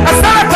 Asala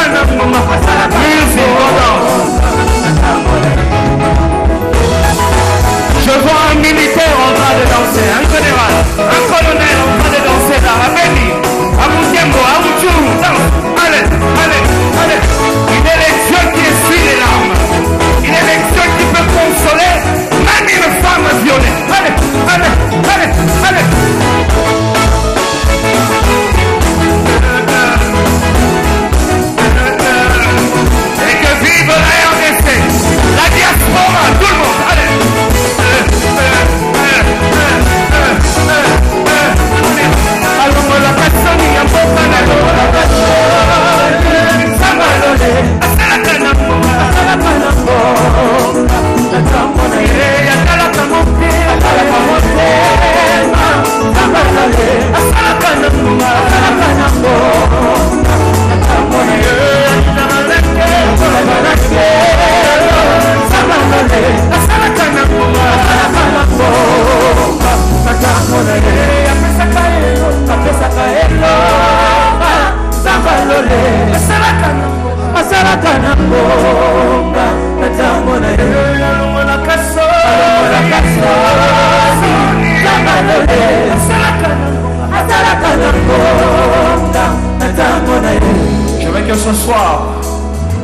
Je veux que ce soir,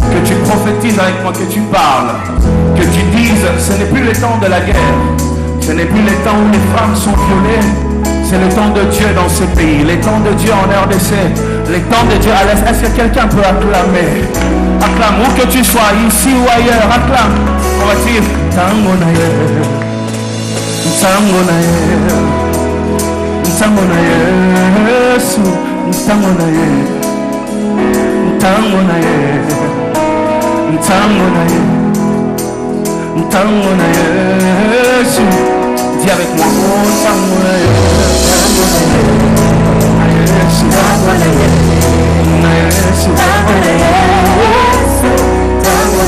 que tu prophétises avec moi, que tu parles, que tu dises, ce n'est plus le temps de la guerre, ce n'est plus le temps où les femmes sont violées, c'est le temps de Dieu dans ce pays, le temps de Dieu en RDC, le temps de Dieu à l'Est. Est-ce que quelqu'un peut acclamer? Acclame, où que tu sois, ici ou ailleurs, acclame. On va dire, Tango Naye, Tango Naye, Tango Naye, Tango Naye, Tango Naye, Tango Naye, Tango Naye. Dis avec moi, oh Tango Naye, Tango Naye, Tango Naye,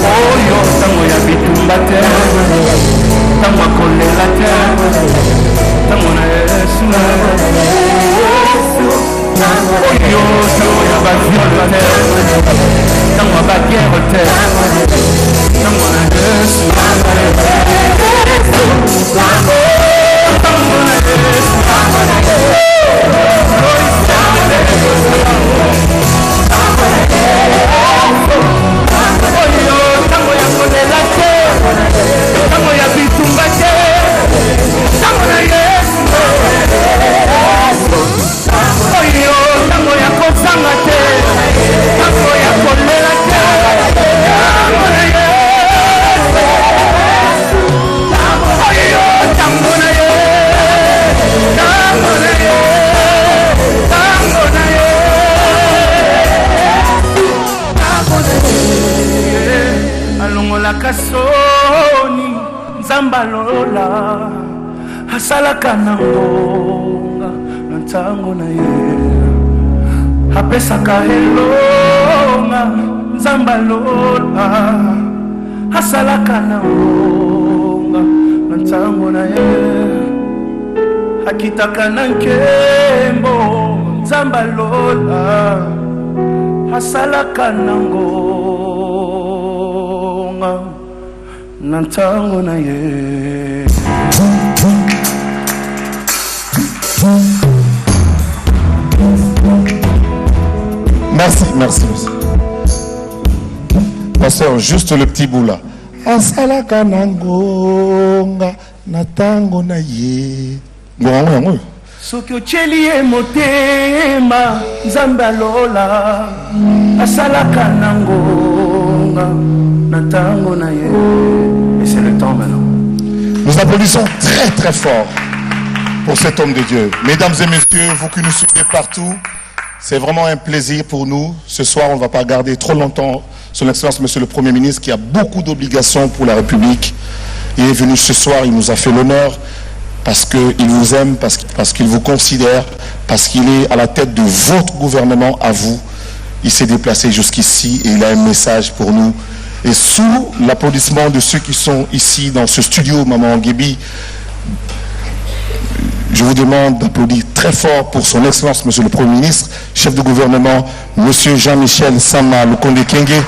oh yo Tango ya bitumba te, Tango akolela te, Tango Naye, oh yo Tango ya baviole te, Tango baguerre te, Tango Naye, kasoni nzambalola asalaka na ngonga na ntango na ye apesaka elonga nzambalola asalaka na ngonga na ntango na ye akitaka na nkembo nzambalola asalaka na ngonga Nantango na ye. Merci, merci. Pasteur, juste le petit bout là. Asalaka nangonga natango na ye. Bon, soki ocheli ye motema nzambe alola asalaka nangonga natango na ye. Et c'est le temps maintenant. Nous applaudissons très très fort pour cet homme de Dieu. Mesdames et messieurs, vous qui nous suivez partout, c'est vraiment un plaisir pour nous. Ce soir, on ne va pas garder trop longtemps son Excellence Monsieur le Premier ministre qui a beaucoup d'obligations pour la République. Il est venu ce soir, il nous a fait l'honneur parce qu'il vous aime, parce qu'il vous considère, parce qu'il est à la tête de votre gouvernement à vous. Il s'est déplacé jusqu'ici et il a un message pour nous. Et sous l'applaudissement de ceux qui sont ici dans ce studio, Maman Nguébi, je vous demande d'applaudir très fort pour son Excellence, Monsieur le Premier ministre, chef de gouvernement, Monsieur Jean-Michel Sama Lukonde Kyenge,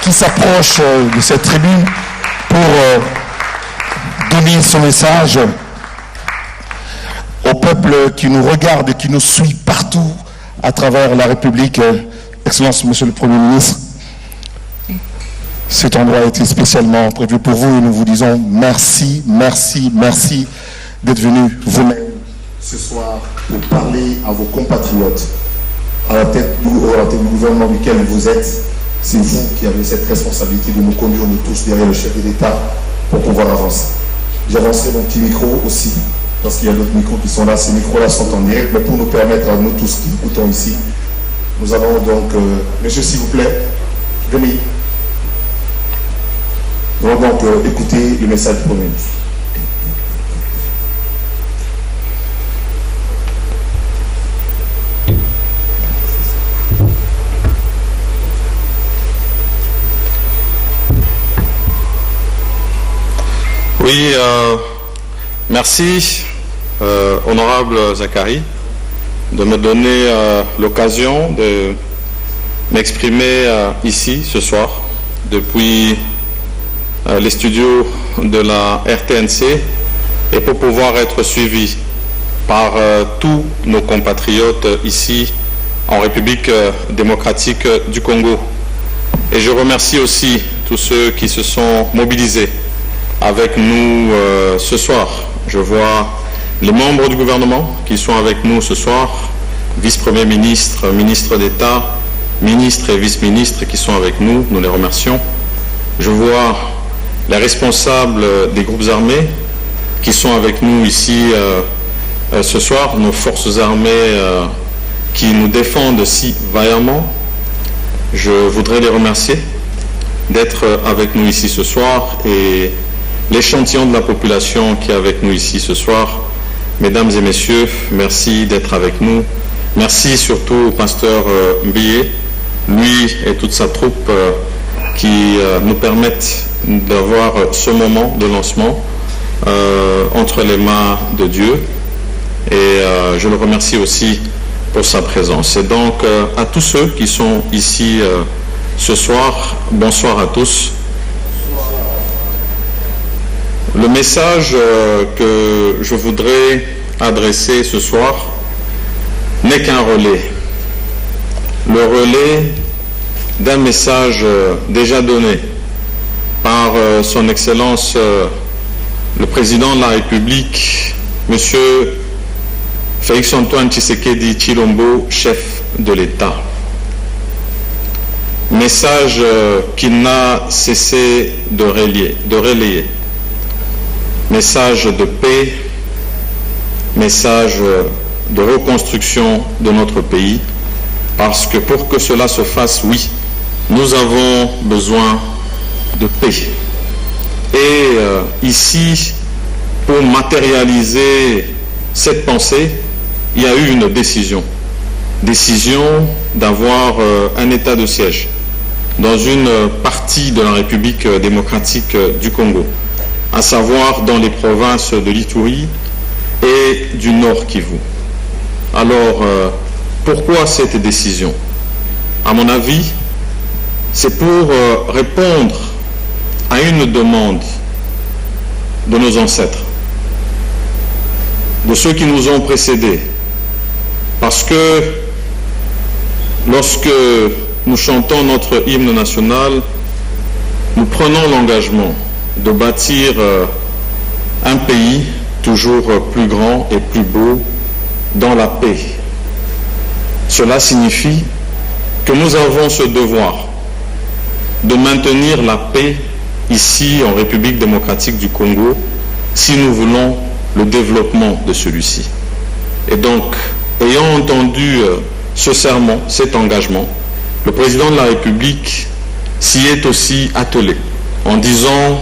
qui s'approche de cette tribune pour donner son message au peuple qui nous regarde et qui nous suit partout à travers la République. Excellence, Monsieur le Premier ministre, cet endroit a été spécialement prévu pour vous et nous vous disons merci, merci, merci d'être venu vous-même ce soir pour parler à vos compatriotes, à la tête du gouvernement duquel vous êtes. C'est vous qui avez cette responsabilité de nous conduire, nous tous, derrière le chef de l'État pour pouvoir avancer. J'avancerai mon petit micro aussi, parce qu'il y a d'autres micros qui sont là. Ces micros-là sont en direct, mais pour nous permettre à nous tous qui écoutons ici, nous allons donc, monsieur s'il vous plaît, venez. Nous allons donc écouter le message du Premier ministre. Oui, merci, honorable Zachary, de me donner l'occasion de m'exprimer ici ce soir depuis les studios de la RTNC et pour pouvoir être suivi par tous nos compatriotes ici en République démocratique du Congo. Et je remercie aussi tous ceux qui se sont mobilisés avec nous ce soir. Je vois les membres du gouvernement qui sont avec nous ce soir, vice-premier ministre, ministre d'État, ministres et vice-ministres qui sont avec nous, nous les remercions. Je vois les responsables des groupes armés qui sont avec nous ici ce soir, nos forces armées qui nous défendent si vaillamment. Je voudrais les remercier d'être avec nous ici ce soir et l'échantillon de la population qui est avec nous ici ce soir. Mesdames et messieurs, merci d'être avec nous. Merci surtout au pasteur Mbié, lui et toute sa troupe qui nous permettent d'avoir ce moment de lancement entre les mains de Dieu. Et je le remercie aussi pour sa présence. Et donc, à tous ceux qui sont ici ce soir, bonsoir à tous. Le message que je voudrais adresser ce soir n'est qu'un relais. Le relais d'un message déjà donné par son Excellence le Président de la République, Monsieur Félix-Antoine Tshisekedi Tshilombo, chef de l'État. Message qu'il n'a cessé de relayer. Message de paix, message de reconstruction de notre pays, parce que pour que cela se fasse, oui, nous avons besoin de paix. Et ici, pour matérialiser cette pensée, il y a eu une décision d'avoir un état de siège dans une partie de la République démocratique du Congo, à savoir dans les provinces de l'Ituri et du Nord Kivu. Alors, pourquoi cette décision? À mon avis, c'est pour répondre à une demande de nos ancêtres, de ceux qui nous ont précédés. Parce que lorsque nous chantons notre hymne national, nous prenons l'engagement de bâtir un pays toujours plus grand et plus beau dans la paix. Cela signifie que nous avons ce devoir de maintenir la paix ici en République démocratique du Congo si nous voulons le développement de celui-ci. Et donc, ayant entendu ce serment, cet engagement, le président de la République s'y est aussi attelé en disant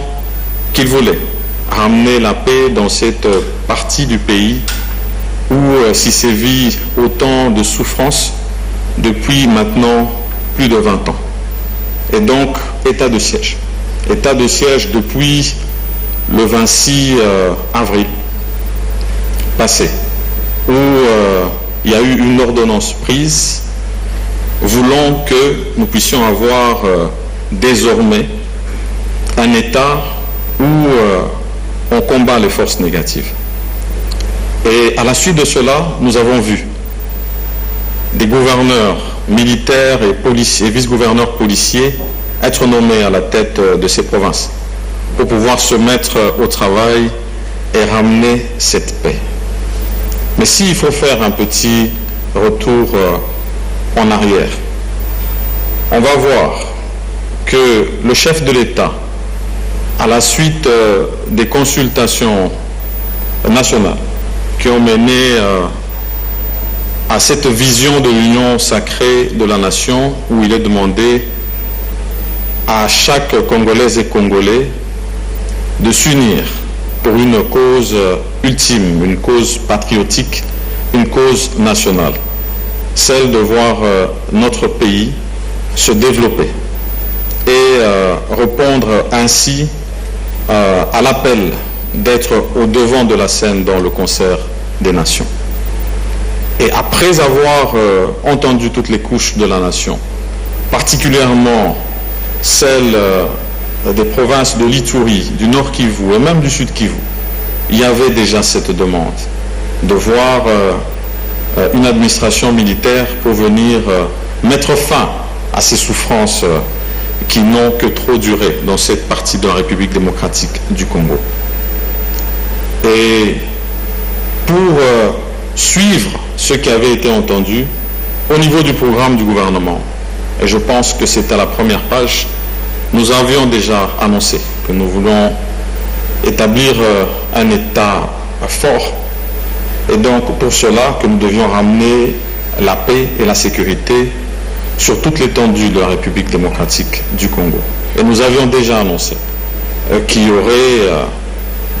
qu'il voulait ramener la paix dans cette partie du pays où s'y sévit autant de souffrances depuis maintenant plus de 20 ans. Et donc, état de siège. État de siège depuis le 26 avril passé, où il y a eu une ordonnance prise voulant que nous puissions avoir désormais un État où on combat les forces négatives. Et à la suite de cela, nous avons vu des gouverneurs militaires et vice-gouverneurs policiers être nommés à la tête de ces provinces pour pouvoir se mettre au travail et ramener cette paix. Mais s'il faut faire un petit retour en arrière, on va voir que le chef de l'État, à la suite des consultations nationales qui ont mené à cette vision de l'union sacrée de la nation, où il est demandé à chaque Congolaise et Congolais de s'unir pour une cause ultime, une cause patriotique, une cause nationale, celle de voir notre pays se développer et répondre ainsi à l'appel d'être au devant de la scène dans le concert des nations. Et après avoir entendu toutes les couches de la nation, particulièrement celle des provinces de l'Ituri, du Nord Kivu et même du Sud Kivu, il y avait déjà cette demande de voir une administration militaire pour venir mettre fin à ces souffrances qui n'ont que trop duré dans cette partie de la République démocratique du Congo. Et pour suivre ce qui avait été entendu au niveau du programme du gouvernement, et je pense que c'est à la première page, nous avions déjà annoncé que nous voulons établir un État fort, et donc pour cela que nous devions ramener la paix et la sécurité sur toute l'étendue de la République démocratique du Congo. Et nous avions déjà annoncé qu'il y aurait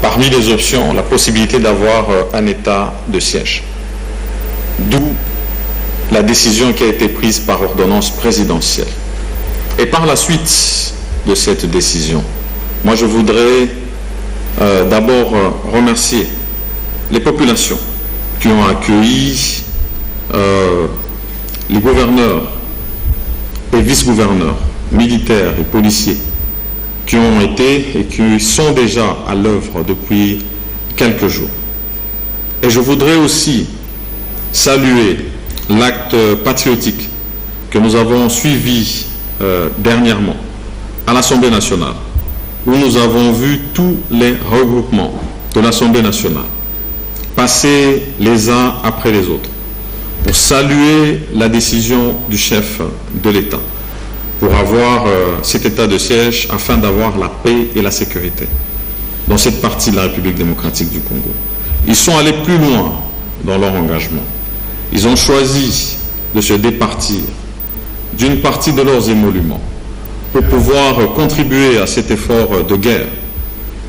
parmi les options la possibilité d'avoir un état de siège. D'où la décision qui a été prise par ordonnance présidentielle. Et par la suite de cette décision, moi je voudrais d'abord remercier les populations qui ont accueilli les gouverneurs et vice-gouverneurs, militaires et policiers qui ont été et qui sont déjà à l'œuvre depuis quelques jours. Et je voudrais aussi saluer l'acte patriotique que nous avons suivi dernièrement à l'Assemblée nationale, où nous avons vu tous les regroupements de l'Assemblée nationale passer les uns après les autres pour saluer la décision du chef de l'État pour avoir cet état de siège afin d'avoir la paix et la sécurité dans cette partie de la République démocratique du Congo. Ils sont allés plus loin dans leur engagement. Ils ont choisi de se départir d'une partie de leurs émoluments pour pouvoir contribuer à cet effort de guerre.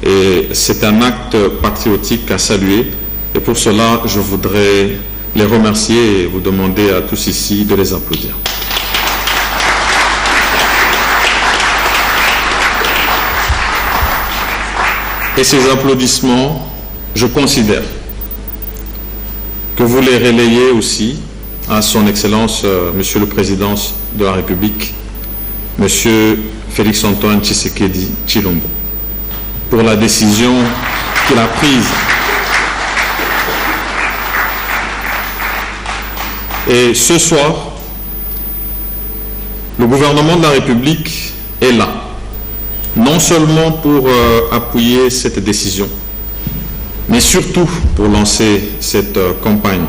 Et c'est un acte patriotique à saluer. Et pour cela, je voudrais les remercier et vous demander à tous ici de les applaudir. Et ces applaudissements, je considère que vous les relayez aussi à son Excellence, Monsieur le Président de la République, Monsieur Félix-Antoine Tshisekedi Tshilombo, pour la décision qu'il a prise. Et ce soir, le gouvernement de la République est là, non seulement pour appuyer cette décision, mais surtout pour lancer cette campagne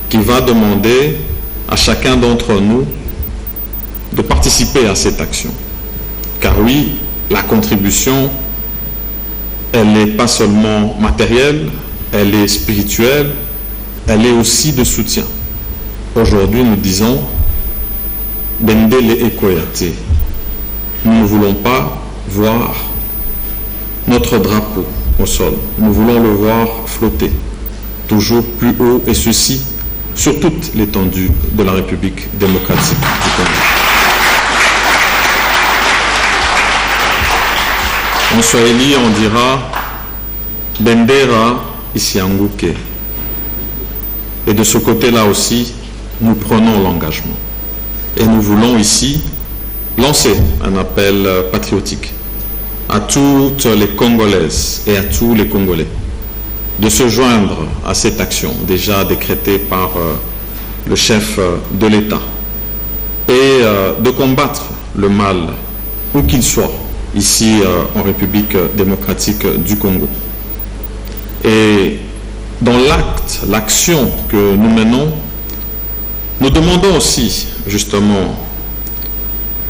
qui va demander à chacun d'entre nous de participer à cette action. Car oui, la contribution, elle n'est pas seulement matérielle, elle est spirituelle, elle est aussi de soutien. Aujourd'hui, nous disons Bendele Ekoyate. Nous ne voulons pas voir notre drapeau au sol. Nous voulons le voir flotter toujours plus haut, et ceci sur toute l'étendue de la République démocratique du Congo. En Swahili, on dira Bendera Isianguke. Et de ce côté-là aussi, nous prenons l'engagement. Et nous voulons ici lancer un appel patriotique à toutes les Congolaises et à tous les Congolais de se joindre à cette action déjà décrétée par le chef de l'État et de combattre le mal où qu'il soit ici en République démocratique du Congo. Et dans l'acte, l'action que nous menons, nous demandons aussi justement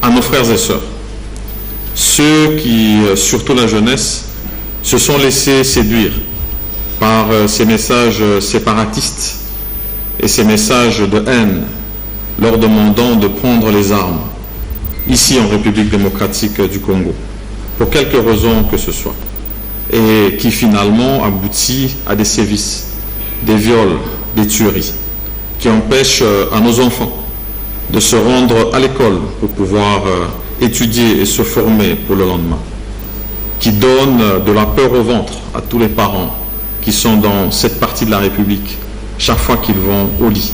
à nos frères et sœurs, ceux qui, surtout la jeunesse, se sont laissés séduire par ces messages séparatistes et ces messages de haine, leur demandant de prendre les armes ici en République démocratique du Congo, pour quelque raison que ce soit, et qui finalement aboutit à des sévices, des viols, des tueries, qui empêchent à nos enfants de se rendre à l'école pour pouvoir étudier et se former pour le lendemain, qui donnent de la peur au ventre à tous les parents qui sont dans cette partie de la République chaque fois qu'ils vont au lit,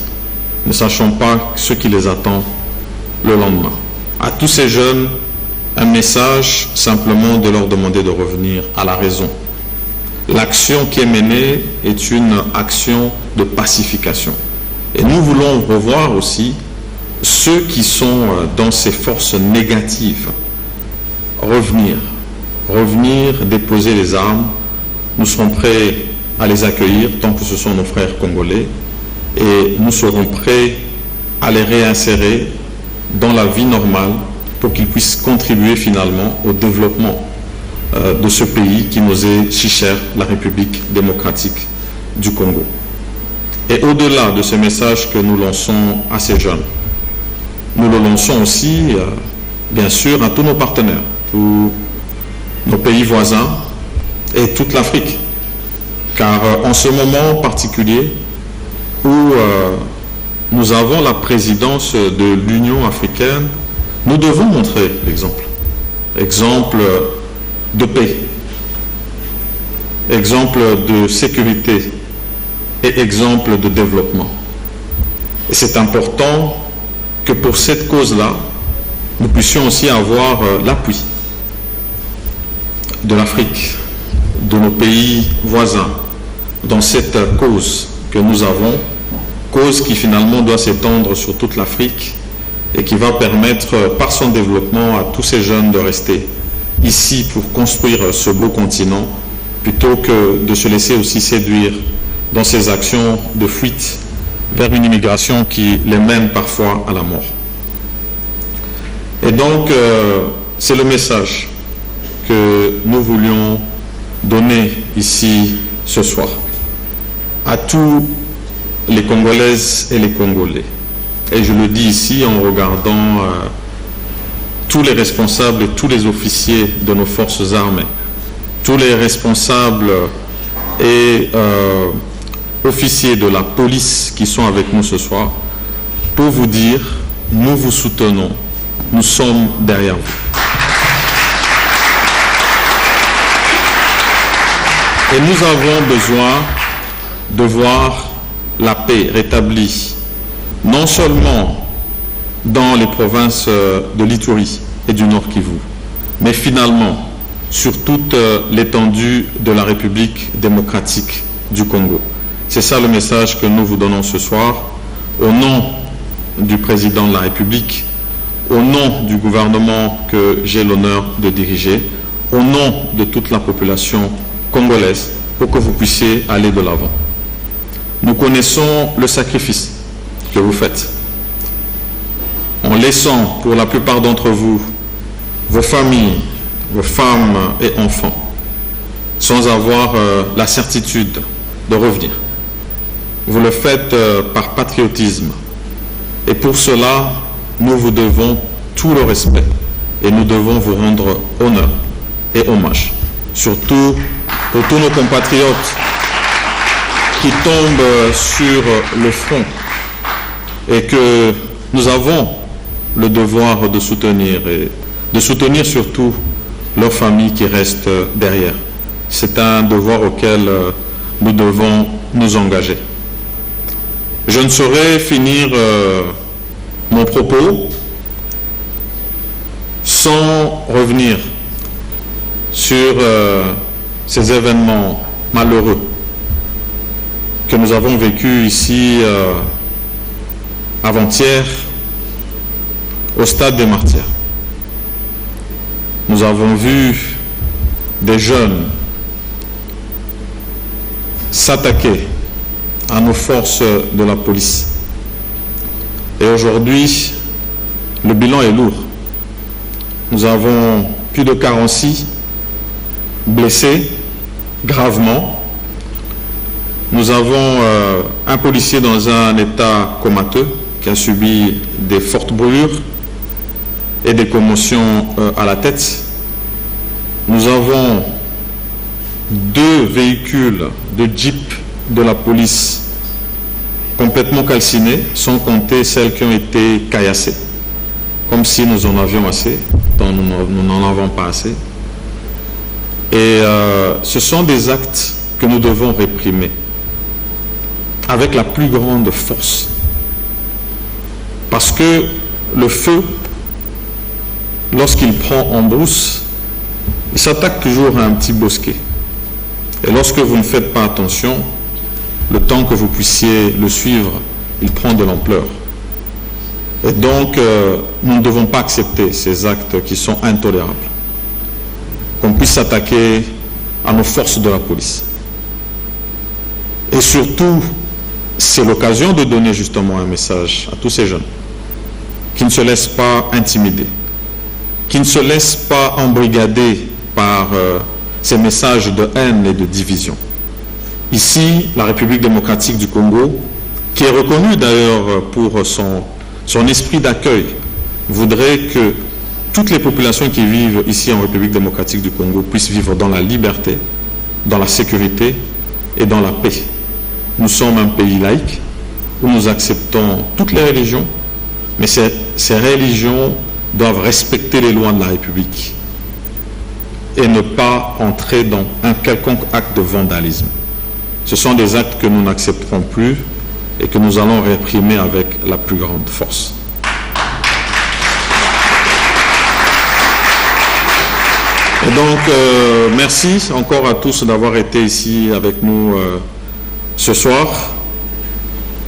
ne sachant pas ce qui les attend le lendemain. À tous ces jeunes un message simplement de leur demander de revenir à la raison. L'action qui est menée est une action de pacification. Et nous voulons revoir aussi ceux qui sont dans ces forces négatives. Revenir, déposer les armes. Nous serons prêts à les accueillir tant que ce sont nos frères congolais. Et nous serons prêts à les réinsérer dans la vie normale pour qu'ils puissent contribuer finalement au développement de ce pays qui nous est si cher, la République démocratique du Congo. Et au-delà de ce message que nous lançons à ces jeunes, nous le lançons aussi, bien sûr, à tous nos partenaires, tous nos pays voisins et toute l'Afrique. Car en ce moment particulier où nous avons la présidence de l'Union africaine, nous devons montrer l'exemple. Exemple de paix, exemple de sécurité et exemple de développement. Et c'est important que pour cette cause-là, nous puissions aussi avoir l'appui de l'Afrique, de nos pays voisins, dans cette cause que nous avons, cause qui finalement doit s'étendre sur toute l'Afrique et qui va permettre par son développement à tous ces jeunes de rester ici pour construire ce beau continent plutôt que de se laisser aussi séduire dans ces actions de fuite vers une immigration qui les mène parfois à la mort. Et donc, c'est le message que nous voulions donner ici ce soir à tous les Congolaises et les Congolais. Et je le dis ici en regardant tous les responsables et tous les officiers de nos forces armées, tous les responsables et officiers de la police qui sont avec nous ce soir, pour vous dire, nous vous soutenons, nous sommes derrière vous. Et nous avons besoin de voir la paix rétablie, non seulement dans les provinces de l'Ituri et du Nord Kivu, mais finalement sur toute l'étendue de la République démocratique du Congo. C'est ça le message que nous vous donnons ce soir, au nom du président de la République, au nom du gouvernement que j'ai l'honneur de diriger, au nom de toute la population congolaise, pour que vous puissiez aller de l'avant. Nous connaissons le sacrifice que vous faites, en laissant pour la plupart d'entre vous vos familles, vos femmes et enfants, sans avoir la certitude de revenir. Vous le faites par patriotisme. Et pour cela, nous vous devons tout le respect et nous devons vous rendre honneur et hommage. Surtout pour tous nos compatriotes qui tombent sur le front et que nous avons le devoir de soutenir et de soutenir surtout leurs familles qui restent derrière. C'est un devoir auquel nous devons nous engager. Je ne saurais finir mon propos sans revenir sur ces événements malheureux que nous avons vécus ici avant-hier au stade des Martyrs. Nous avons vu des jeunes s'attaquer à nos forces de la police. Et aujourd'hui, le bilan est lourd. Nous avons plus de 46 blessés gravement. Nous avons un policier dans un état comateux qui a subi des fortes brûlures et des commotions à la tête. Nous avons 2 véhicules de Jeep de la police complètement calcinés, sans compter celles qui ont été caillassées, comme si nous en avions assez, dont nous n'en avons pas assez. Et ce sont des actes que nous devons réprimer avec la plus grande force. Parce que le feu lorsqu'il prend en brousse, il s'attaque toujours à un petit bosquet. Et lorsque vous ne faites pas attention, le temps que vous puissiez le suivre, il prend de l'ampleur. Et donc, nous ne devons pas accepter ces actes qui sont intolérables. Qu'on puisse s'attaquer à nos forces de la police. Et surtout, c'est l'occasion de donner justement un message à tous ces jeunes qui ne se laissent pas intimider, qui ne se laissent pas embrigader par ces messages de haine et de division. Ici, la République démocratique du Congo, qui est reconnue d'ailleurs pour son esprit d'accueil, voudrait que toutes les populations qui vivent ici en République démocratique du Congo puissent vivre dans la liberté, dans la sécurité et dans la paix. Nous sommes un pays laïque où nous acceptons toutes les religions, mais ces religions doivent respecter les lois de la République et ne pas entrer dans un quelconque acte de vandalisme. Ce sont des actes que nous n'accepterons plus et que nous allons réprimer avec la plus grande force. Et donc, merci encore à tous d'avoir été ici avec nous ce soir.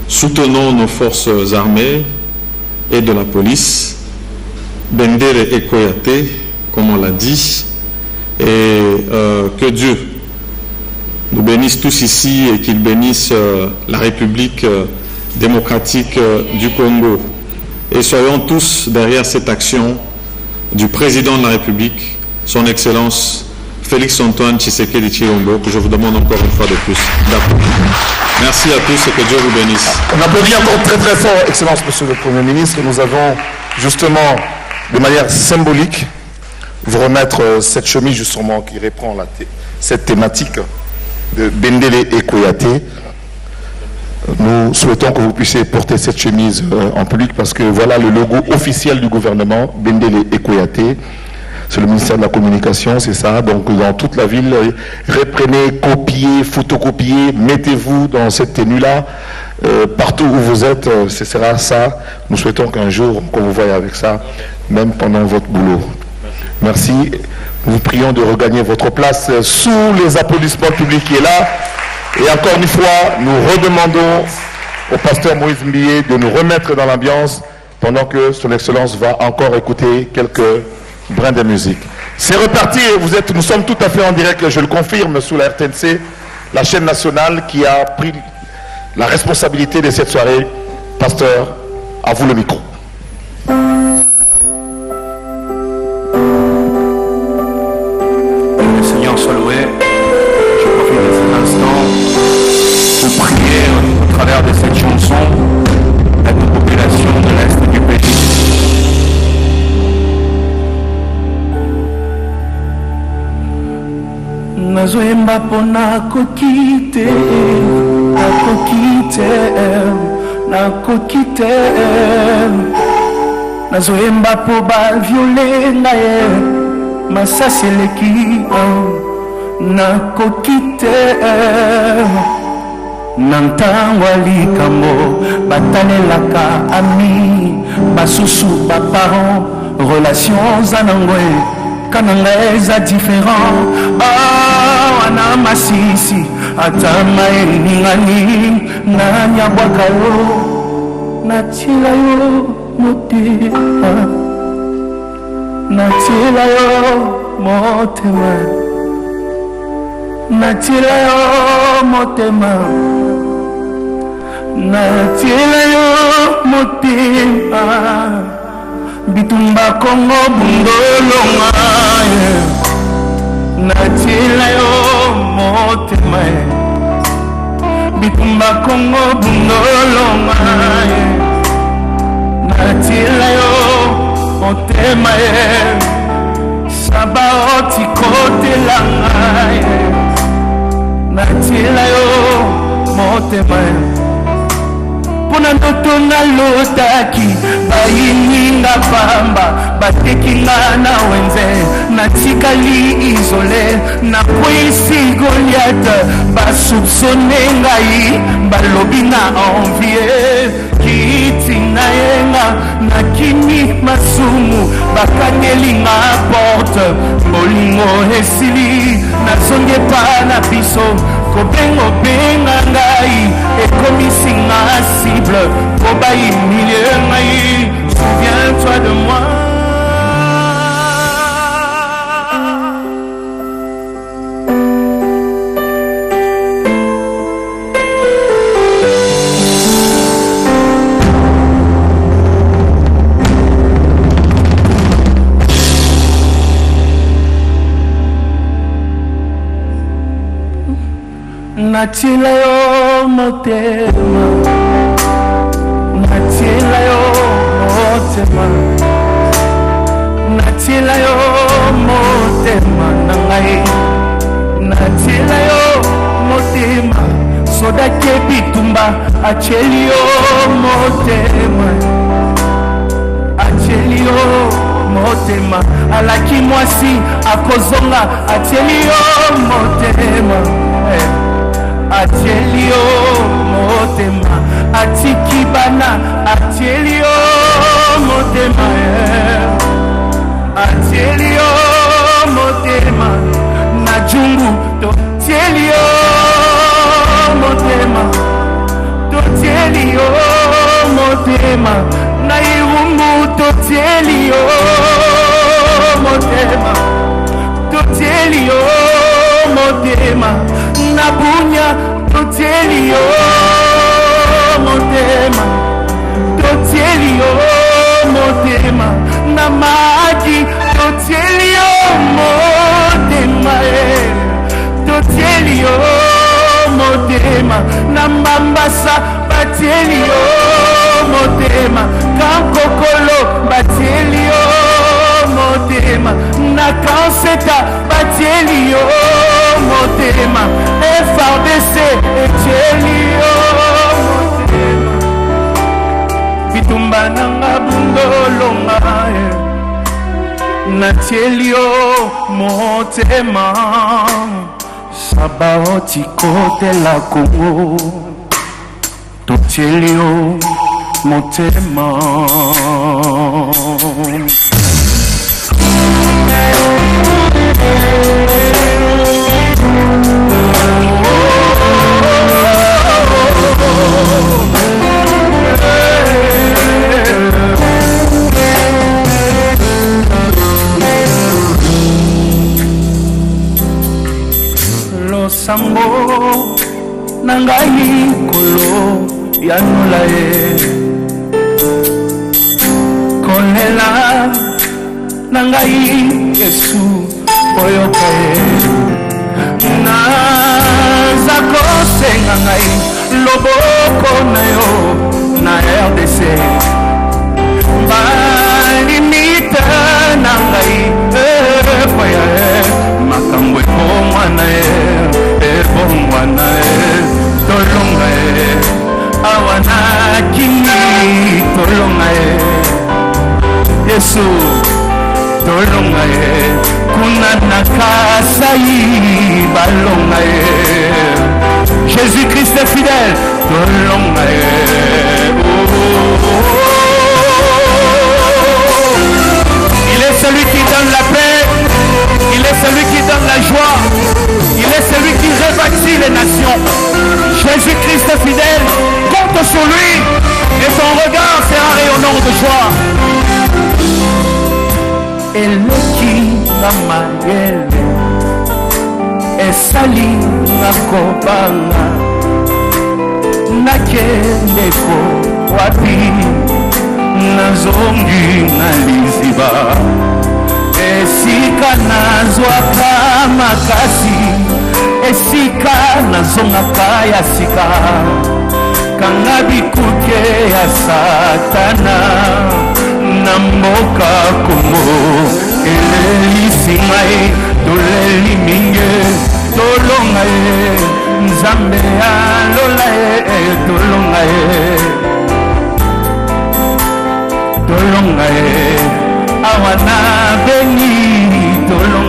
Soutenons nos forces armées et de la police. Bendele et Koyate, comme on l'a dit, et que Dieu nous bénisse tous ici et qu'il bénisse la République démocratique du Congo. Et soyons tous derrière cette action du président de la République, son Excellence Félix Antoine Tshisekedi Tshilombo, que je vous demande encore une fois de plus d'applaudir. Merci à tous et que Dieu vous bénisse. On applaudit encore très très fort, Excellence Monsieur le Premier ministre. Nous avons justement, de manière symbolique, vous remettre cette chemise justement qui reprend cette thématique de Bendele et Koyate. Nous souhaitons que vous puissiez porter cette chemise en public parce que voilà le logo officiel du gouvernement, Bendele et Koyate. C'est le ministère de la Communication, c'est ça. Donc dans toute la ville, reprenez, copiez, photocopiez, mettez-vous dans cette tenue-là. Partout où vous êtes, ce sera ça. Nous souhaitons qu'un jour, qu'on vous voie avec ça, même pendant votre boulot. Merci. Nous vous prions de regagner votre place sous les applaudissements publics qui est là. Et encore une fois, nous redemandons au pasteur Moïse Mbié de nous remettre dans l'ambiance pendant que son Excellence va encore écouter quelques brins de musique. C'est reparti, nous sommes tout à fait en direct, je le confirme, sous la RTNC, la chaîne nationale qui a pris la responsabilité de cette soirée. Pasteur, à vous le micro. Le Seigneur soit loué. Je profite de cet instant pour prier au travers de cette chanson à toute population de l'Est du pays. Nazoemba pona kokite, nakokite, nazoemba po ba viole ngaye, masaseleki, nakokite, nantangwa likambo, batalelaka ami, basusu ba parents, relations anangwe. Kananga eza différent. Wana masisi atama eningani nanya bwakalo natila yo motema natila yo motema natila yo motema natila yo motema bitumba Kongo bundolonga natila yo motema bitumba Kongo bundolonga natila yo motema sabaoti kotelanga natila yo motema pona ndoto nalotaki bayininga pamba batekinga na wenze na natikali isolé nakwisi Goliath basoupçonne ngai balobi na envie kiti na yenga nakimi masumu bakangeli nga porte bolingo esili nazonge pa na biso kobenga ngai ekomisi nga cible po bayimilie ngai. Souviens-toi de moi. Natila yo motema, natila yo motema, natila yo motema nangai, natila yo motema, soda kebitumba acheli yo motema, acheli yo motema, alaki mwasi akozonga acheli yo motema. Atelio motema atikibana atelio motema atelio motema najungu to telio motema to telio motema na irungu to telio motema to telio motema nabunya totelio motema totelio motema namaki totelio motema totelio motema namambasa batelio motema kankokolo batelio motema nakanseta batelio motema FRDC echelio motema bitumba nanga bundolonga nachelio motema sabaoti kote la Congo tochelio motema. Losambo nangai kolo yanula kolela nangai Yesu oyoka nazako senga ngai loboko na yo na RDC balimita na ngai foya makambo ekongwana ebongwana tolonga awana kimi tolonga Yesu tolonga kuna nakasai balonga Jésus-Christ est fidèle tolonga Il est celui qui donne la paix, il est celui qui donne la joie, il est celui qui rebâtit les nations. Jésus-Christ est fidèle, compte sur lui et son regard sera rayonnant de joie. Eleki na mayele esali na kobanga nakendeko wapi nazongi na liziba esika nazwaka makasi esika nazongaka ya sika kanga bikuke ya satana na mboka Kongo elelisi ngai toleli mingi tolonga ye nzambe alola ye tolonga ye tolonga ye awana beni tolonga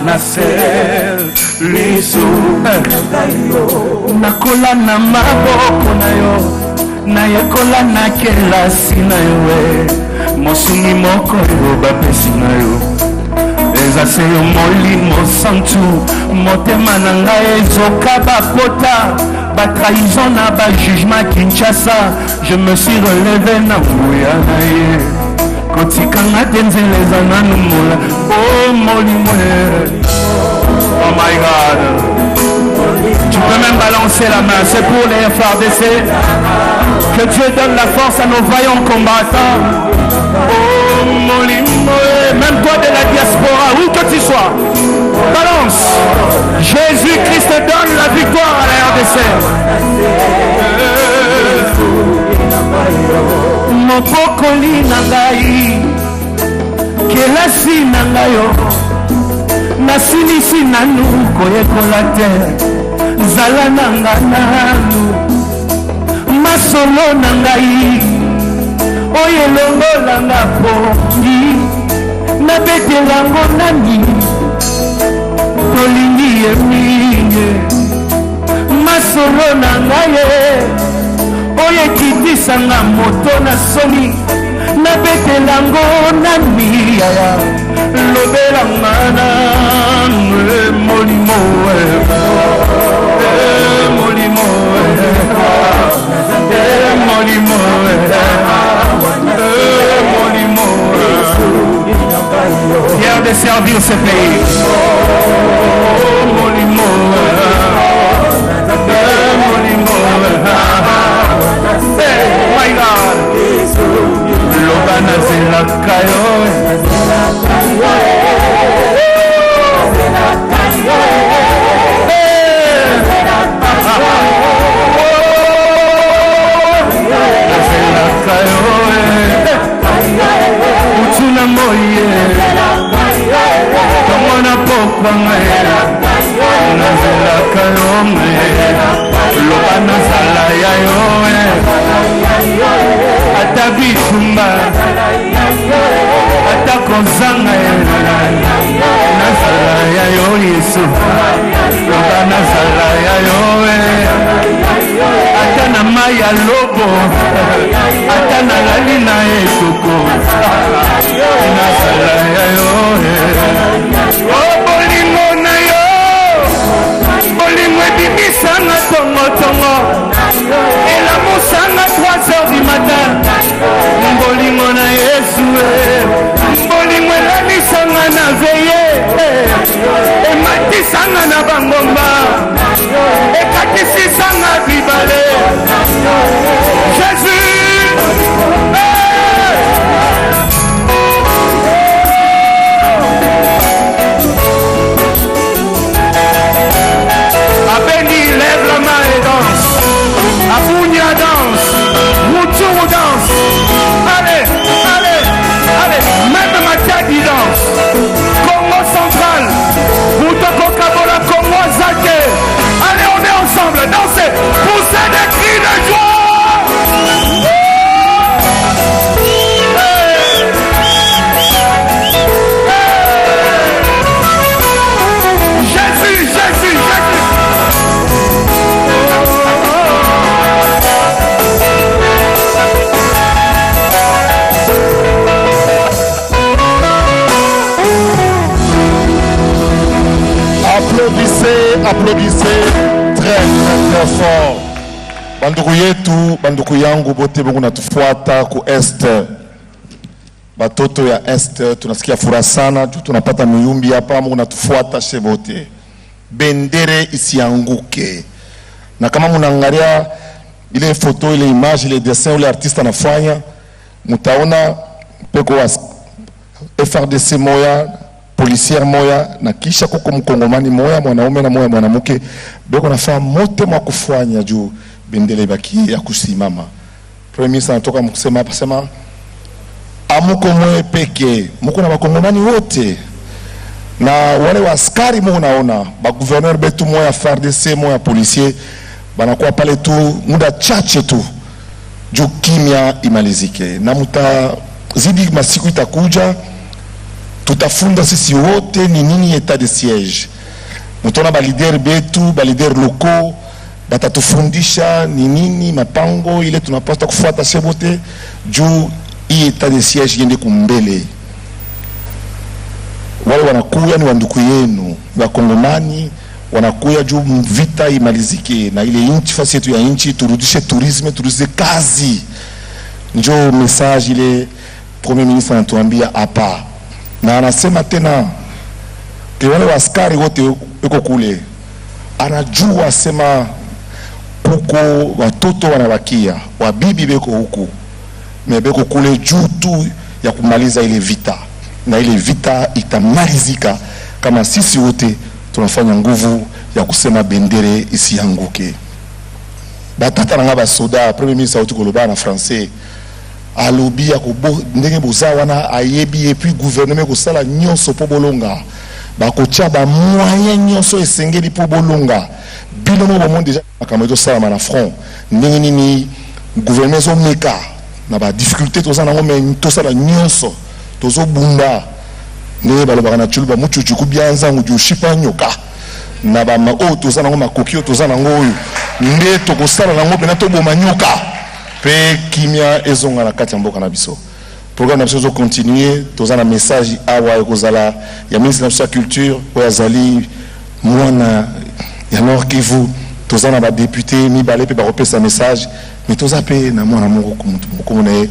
na se lisu nakola na maboko na yo nayekola na kelasi na yo mosungi moko yo bapesi na yo eza se yo molimo santu motema na ngai ezoka bapota batrahison na bajugement Kinshasa je me suis relevé na nguya na ye kotikanga te nzela eza nanu mola oh molimo oh my God tu peux même balancer la main c'est pour les FARDC que Dieu donne la force à nos vaillants combattants oh molimo même toi de la diaspora où que tu sois balance Jésus-Christ donne la victoire à la RDC mopokoli na ngai kelasi na ngai yo nasilisi nanu koyekola te zala na nga nanu masolo na ngai oyo elongolanga pongi nabetelango nani tolingi ye mingi masolo na ngai oyo ekitisanga moto na soni nabetelango nani yaya lobelanga nange molimo molimo molimo molimo fier de servir ce pays molimo molimo my God lobana zelaka yo zelaka yo utuna moye tomona pokwanga nazelaka yo lobana zala ya yo ata bitumba ata kozanga nazala ya yo Yesu loba nazala ya yo ata na mai ya lobo ata na lali na etoko nazala ya yo bolingo na yo bolingo ebimisanga tongotongo elamusanga 3 heures du matin bolingo na Yesu bolingo elamisanga na veye ematisanga na bangomba ekatisisanga bibale Jésus Abeni lève la main et danse Abunia danse Moutourou danse allez allez allez même Matadi danse Congo central Moutoko Kabola Congo Zake allez on est ensemble dansez poussez des cris de joie Jésus Jésus Jésus Applaudissez très très fort. Banduku yetu, banduku yangu bote bongo natufuata ku est. Batoto ya est tunasikia furaha sana juu tunapata miumbi hapa mungu natufuata shebote. Bendere isianguke. Na kama munaangalia ile foto ile image ile dessin ile artiste anafanya mutaona peko wa FARDC moya policière moya na kisha kuko mkongomani moya mwanaume na moya mwanamke beko nafaa mote mwa kufanya juu bendele baki ya kusimama. Premier ministre anatoka mkusema hapa sema amuko mwe peke muko na wakongomani wote na wale wa askari mo unaona ba gouverneur betu moya FARDC moya policier banakuwa pale tu muda chache tu juu kimya imalizike na mutazidi masiku itakuja tutafunda sisi wote ni nini état de siège. Mutona ba leader betu, ba leader locaux batatufundisha ni nini mapango ile tunapaswa kufuata sebote juu hii état de siège yende kumbele. Wale wanakuya ni wanduku yenu wakongomani, wanakuya juu vita imalizike na ile inchi, fasi yetu ya inchi turudishe tourisme, turudishe kazi. Njo message ile Premier Ministre anatuambia hapa, na anasema tena ke wale waskari wote yuko kule anajua sema kuko watoto wanabakia, wabibi beko huku mebeko kule juu tu ya kumaliza ile vita, na ile vita itamalizika kama sisi wote tunafanya nguvu ya kusema bendere isianguke. Batata nanga ba soda Premier Ministre auti koloba na français alobi ya kubo ndenge boza wana ayebi, et puis gouvernement ko sala nyonso po bolonga bakotia ba moyen nyonso esengeli po bolonga bino mo bomon déjà makambo sala na front ndenge nini gouvernement zo meka na ba difficulté toza na ngome to sala nyonso tozo bunda ndenge balobaka na chuluba muchuchu kubianza nguju shipa nyoka na ba ma o toza na ngoma makoki toza na ngoyo nde to ko sala na ngome na to boma nyoka pe kimia ezonga na kati ya mboka na biso. Programme nabiso continuer toza na message awa ekozala ya ministre de la culture o yazali mwana ya Nord Kivu, toza na ba député mibale pe ba repesa message, mais toza pe na mwana moko na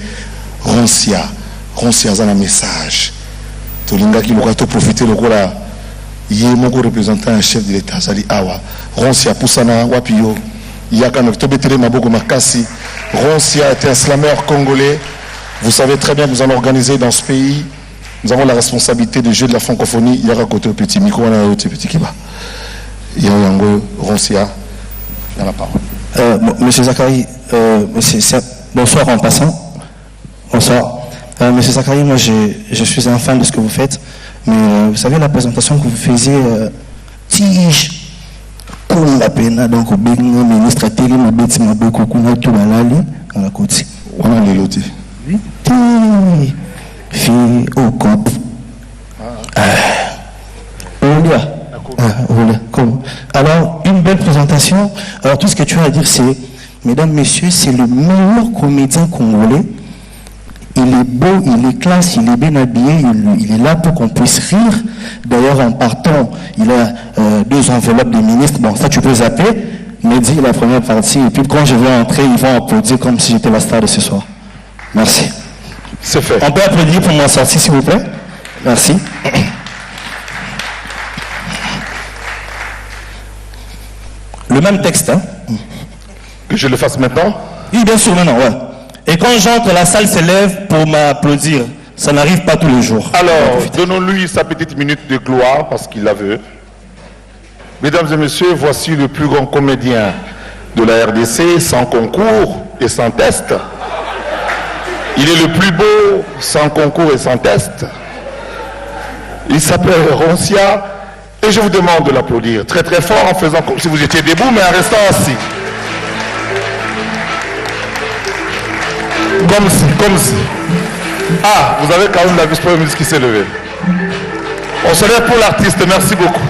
Roncia za na message tolinga ki loka to profiter lokola ye moko représentant un chef de l'état zali awa Roncia pusana wapiyo yaka na to betere maboko makasi. Roncia est un slameur congolais. Vous savez très bien que nous allons organiser dans ce pays. Nous avons la responsabilité du jeu de la francophonie. Il y a un côté petit micro, on a un petit kiba. Il y a un Roncia. Il y a la parole. Monsieur Zachary, bonsoir en passant. Bonsoir. Monsieur Zachary, moi je suis un fan de ce que vous faites. Mais vous savez, la présentation que vous faisiez, tige. Comme la peine, donc au bénin ministre télé me bête ma beaucoup qu'on a tout balali à la côte. On a les lotis. Oui. Fille au cop. Comme. Alors une belle présentation. Alors tout ce que tu as à dire c'est, mesdames, messieurs, c'est le meilleur comédien congolais. Il est beau, il est classe, il est bien habillé, il est là pour qu'on puisse rire. D'ailleurs, en partant, il a 2 enveloppes de ministres. Bon, ça tu peux zapper, mais dis la première partie. Et puis quand je vais entrer, ils vont applaudir comme si j'étais la star de ce soir. Merci. C'est fait. On peut applaudir pour ma sortie, s'il vous plaît. Merci. Le même texte, hein? Que je le fasse maintenant? Oui, bien sûr, maintenant, ouais. Et quand j'entre, la salle s'élève pour m'applaudir. Ça n'arrive pas tous les jours. Alors, donnons-lui sa petite minute de gloire parce qu'il la veut. Mesdames et messieurs, voici le plus grand comédien de la RDC, sans concours et sans test. Il est le plus beau, sans concours et sans test. Il s'appelle Roncia et je vous demande de l'applaudir très très fort en faisant comme si vous étiez debout mais en restant assis. Comme si. Ah, vous avez quand même la vice-première ministre qui s'est levée. On se lève pour l'artiste, merci beaucoup.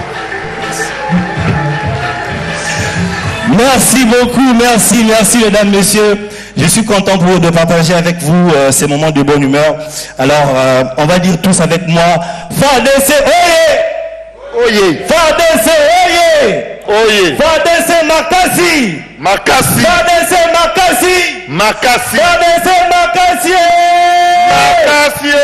Merci beaucoup, merci mesdames, messieurs. Je suis content de partager avec vous ces moments de bonne humeur. Alors, on va dire tous avec moi, FADC, oye! Oye! FADC, oye! Oye! FADC, Makasi! Makasi! FADC, Makasi! Makasi! FADC, Makasi! Makasi!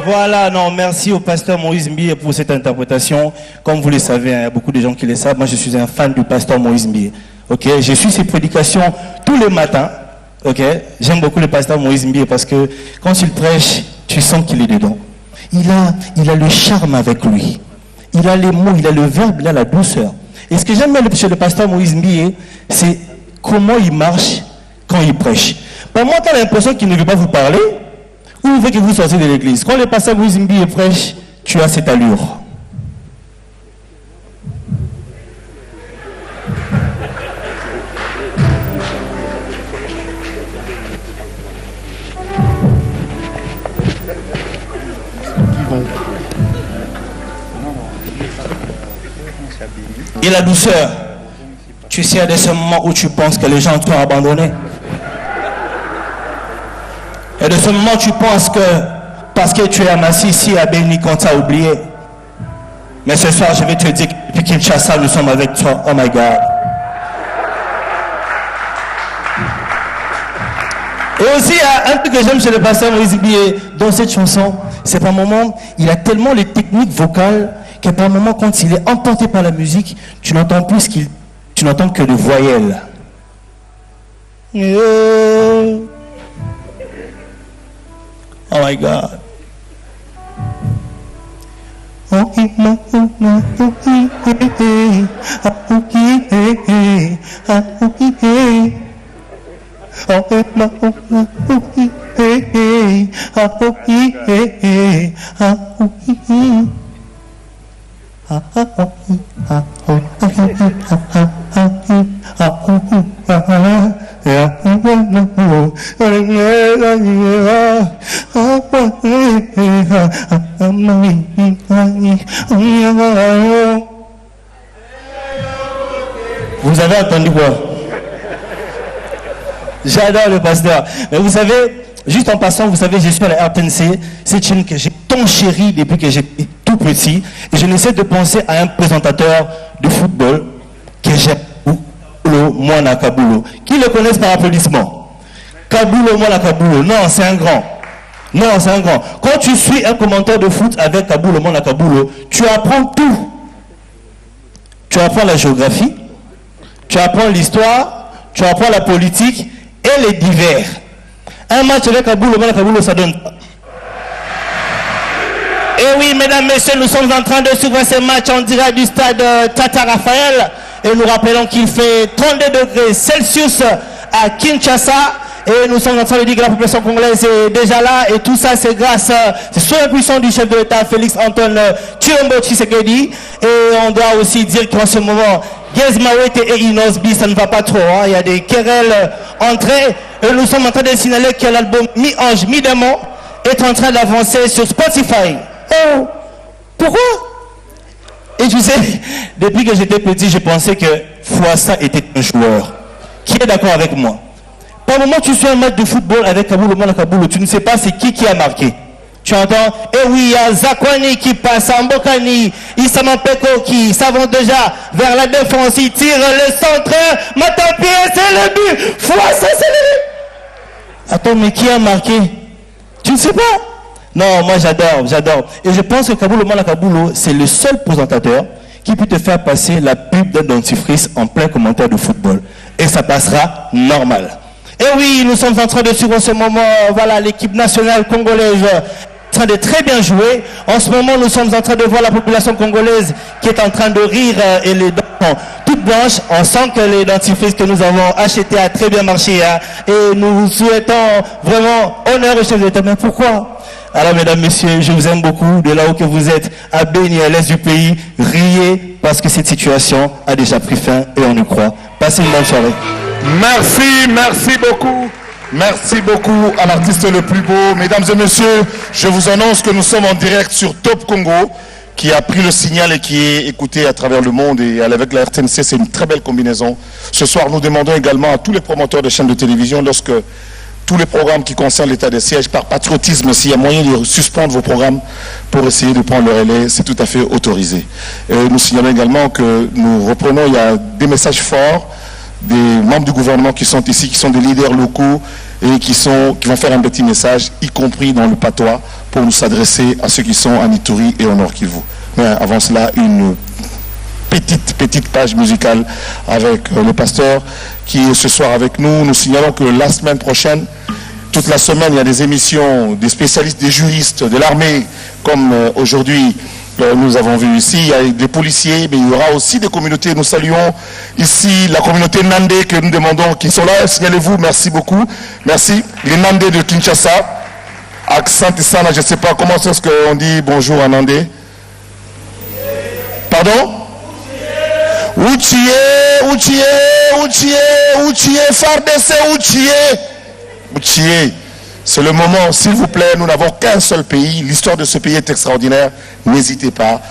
Voilà, non, merci au pasteur Moïse Mbie pour cette interprétation. Comme vous le savez, il y a beaucoup de gens qui le savent. Moi, je suis un fan du pasteur Moïse Mbie. Ok, je suis ses prédications tous les matins. Ok, j'aime beaucoup le pasteur Moïse Mbie parce que quand il prêche, tu sens qu'il est dedans. Il a le charme avec lui. Il a les mots, il a le verbe, il a la douceur. Et ce que j'aime bien chez le pasteur Moïse Mbie, c'est comment il marche quand il prêche. Par moi, tu as l'impression qu'il ne veut pas vous parler ou il veut que vous sortiez de l'église. Quand le pasteur Moïse Mbie prêche, tu as cette allure. et la douceur. Tu sais, il y a des moments où tu penses que les gens t'ont abandonné. Et de ce moment, tu penses que parce que tu es amassé ici à Béni, qu'on t'a oublié. Mais ce soir, je vais te dire que depuis Kinshasa, nous sommes avec toi. Oh my God. Et aussi, un truc que j'aime chez le pasteur Moïse Mbié, dans cette chanson, c'est par moment, il a tellement les techniques vocales que par moment, quand il est emporté par la musique, tu n'entends plus tu n'entends que des voyelles. Oh my God. Vous avez entendu quoi? J'adore le pasteur. Mais vous savez, juste en passant, vous savez, je suis à la RTNC. C'est une que j'ai tant chérie depuis que j'étais tout petit. Et je n'essaie de penser à un présentateur de football que j'aime beaucoup, Kabulo Mwana Kabulo. Qui le connaissent par applaudissement? Kabulo Mwana Kabulo. Non, c'est un grand. Non, c'est un grand. Quand tu suis un commentaire de foot avec Kabulo Mwana Kabulo, tu apprends tout. Tu apprends la géographie, tu apprends l'histoire, tu apprends la politique et les divers. Un match avec Kabulo Mwana Kabulo, ça donne. Et oui, mesdames, messieurs, nous sommes en train de suivre ce match en direct du stade Tata Raphaël. Et nous rappelons qu'il fait 32 degrés Celsius à Kinshasa. Et nous sommes en train de dire que la population congolaise est déjà là. Et tout ça, c'est grâce, c'est sous l'impulsion du chef de l'État, Félix Antoine Tshilombo Tshisekedi. Et on doit aussi dire qu'en ce moment, Gez Mawete et Inosbi, ça ne va pas trop. Hein. Il y a des querelles entre eux. Et nous sommes en train de signaler que l'album Mi-Ange, Mi-Démon est en train d'avancer sur Spotify. Oh, pourquoi? Et tu sais, depuis que j'étais petit, je pensais que Fouassa était un joueur. Qui est d'accord avec moi? Par moment, tu suis un match de football avec Kabulo Mwana Kabulo, tu ne sais pas c'est qui a marqué. Tu entends? Et oui, il y a Zakwani qui passe, Mbokani, Issama Peko qui s'avance déjà vers la défense, il tire le centre, Matapi, c'est le but, Fouassa, c'est le but. Attends, mais qui a marqué? Tu ne sais pas? Non, moi j'adore. Et je pense que Kabulo Mwana Kabulo, c'est le seul présentateur qui peut te faire passer la pub d'un dentifrice en plein commentaire de football. Et ça passera normal. Et oui, nous sommes en train de suivre en ce moment, voilà, l'équipe nationale congolaise en train de très bien jouer. En ce moment, nous sommes en train de voir la population congolaise qui est en train de rire et les dents toutes blanches. On sent que les dentifrices que nous avons achetés a très bien marché. Hein, et nous souhaitons vraiment honneur au chef de l'État. Mais pourquoi? Alors, mesdames, messieurs, je vous aime beaucoup. De là où que vous êtes, à Béni, à l'est du pays, riez parce que cette situation a déjà pris fin et on y croit. Passez une bonne soirée. Merci beaucoup. Merci beaucoup à l'artiste le plus beau. Mesdames et messieurs, je vous annonce que nous sommes en direct sur Top Congo, qui a pris le signal et qui est écouté à travers le monde. Et avec la RTNC, c'est une très belle combinaison. Ce soir, nous demandons également à tous les promoteurs de chaînes de télévision, lorsque tous les programmes qui concernent l'état des sièges, par patriotisme, s'il y a moyen de suspendre vos programmes pour essayer de prendre le relais, c'est tout à fait autorisé. Nous signalons également que nous reprenons, il y a des messages forts des membres du gouvernement qui sont ici, qui sont des leaders locaux et qui vont faire un petit message, y compris dans le patois, pour nous s'adresser à ceux qui sont à Ituri et au Nord Kivu. Mais avant cela, une petite page musicale avec le pasteur qui est ce soir avec nous. Nous signalons que la semaine prochaine, toute la semaine, il y a des émissions des spécialistes, des juristes, de l'armée, comme aujourd'hui nous avons vu ici. Il y a des policiers, mais il y aura aussi des communautés. Nous saluons ici la communauté Nandé que nous demandons, qui sont là. Signalez-vous, merci beaucoup. Merci. Les Nandé de Kinshasa. Accent Sana, je ne sais pas comment est-ce qu'on dit bonjour à Nandé. Pardon? Ouchié, Fardessé, Ouchié. C'est le moment, s'il vous plaît, nous n'avons qu'un seul pays. L'histoire de ce pays est extraordinaire. N'hésitez pas,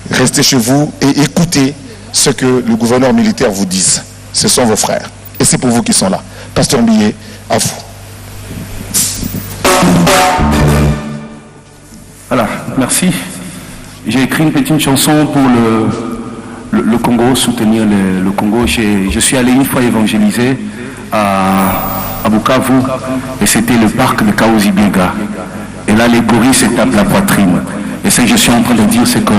restez chez vous et écoutez ce que le gouverneur militaire vous dise. Ce sont vos frères. Et c'est pour vous qu'ils sont là. Pasteur Mbilé, à vous. Voilà, merci. J'ai écrit une petite chanson pour le Congo, soutenir le Congo. Je suis allé une fois évangéliser à Bukavu et c'était le parc de Kaozi Biega. Et là, les gorilles se tapent la poitrine. Et ce que je suis en train de dire, c'est que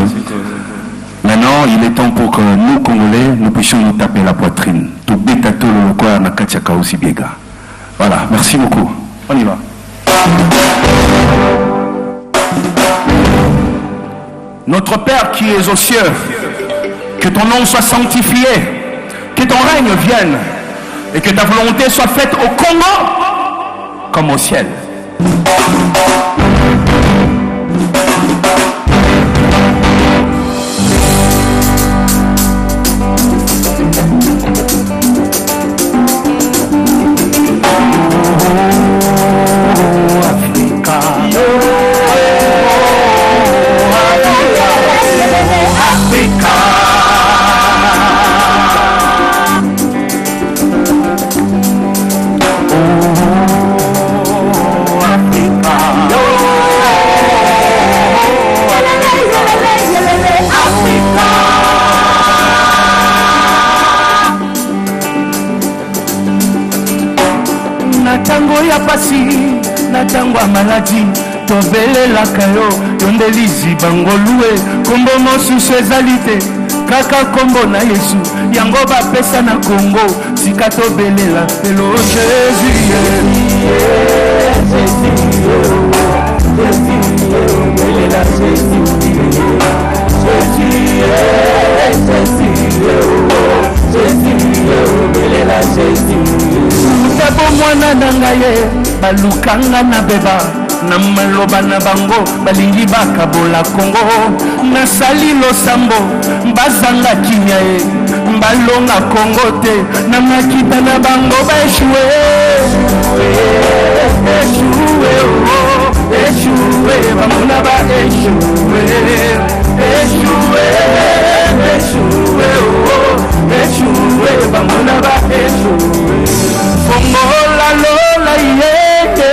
maintenant, il est temps pour que nous, Congolais, nous puissions nous taper la poitrine. Tout bêtato le lokoa na katia Kaozi Biega. Voilà, merci beaucoup. On y va. Notre Père qui es aux cieux, que ton nom soit sanctifié, que ton règne vienne et que ta volonté soit faite au Congo comme au ciel. Natango ya maladi tobelelaka yo yondelizi bangolue kombo mosusu ezali te kaka kombo na Yesu yango bapesa na Kongo sika tobelela pelo Mutabo mwana na ngaye balukanga na beba na maloba na bango balingi bakabola Kongo nasali losambo bazanga kimia ye balonga Kongo te na makita na bango baeshue eshue bamuna ba eshue bamuna ba eshue fongola lola yeke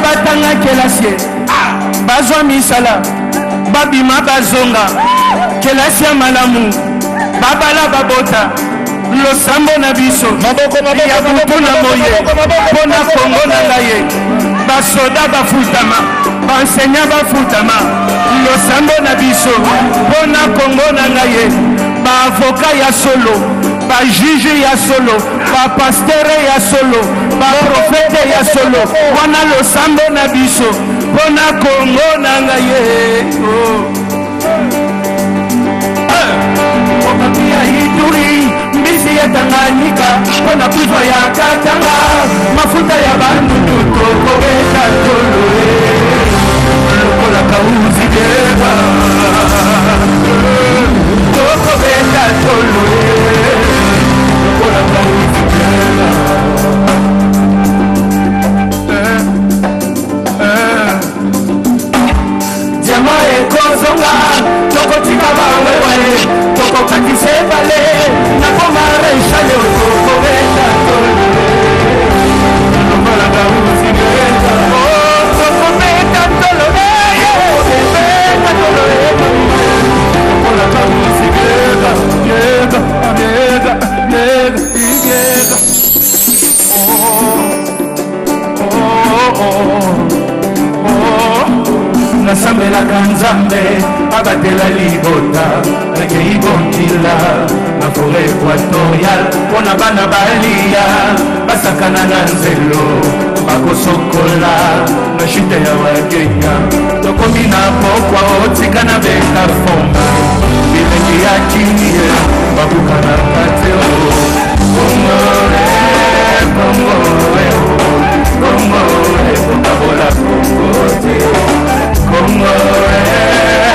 batanga kelasie bazwa misala babima bazonga kelasie malamu babala babota losambo na biso ya butu na moye mpona Kongo na ngaye basoda bafutama bansenya bafutama losambo na biso mpona Kongo na ngaye baavoka ya solo bajuge ya solo bapastere ya solo baprofete ya solo wana losambo na biso mpona Kongo na ngaye okapi ya Ituri mbisi ya Tanganyika mpona kufa ya Katanga mafuta ya bandudu tokobeta tolo lokola Kaozi Biega tokobeta tolo lokola Kaozi Biega Diama ekozonga tokotika bawewe tokokatise bale nakomara ishale okokobeta tolo lokola Kaozi Biega tokobeta tolo tokobeta tolo lokola Kaozi Biega Biega Biega Biega nasambelaka Nzambe abatela libota reke ibongila na forêt équatoriale mpona bana balia basakana na nzelo bakosokola na chute ya Wakenya tokomi na pokwa otika na beka fomba bilengi ya kinie babukanaka te Kongore Kongore Kongore kokabola Kongo te Kongore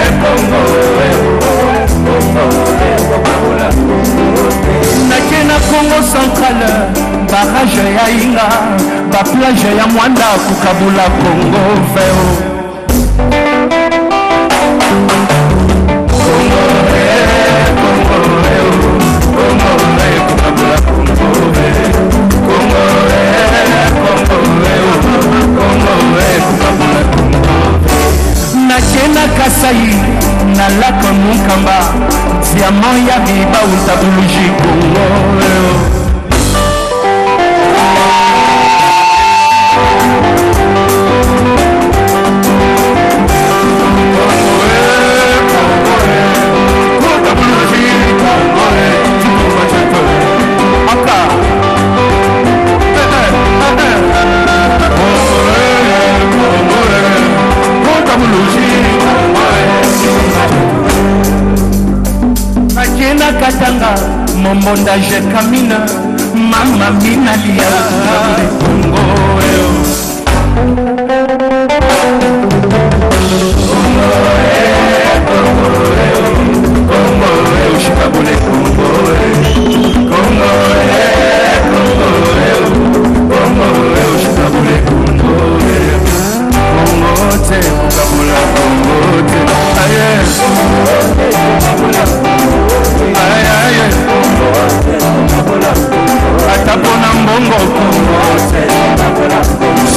plage ya Inga, ba plage ya Mwanda kukabula Congo veo. Nakena Kasai na lako Mukamba diamant ya biba utabuluji Congo. Katanga momonda je kamina mama mina lia Congo atapona mbongo Kongote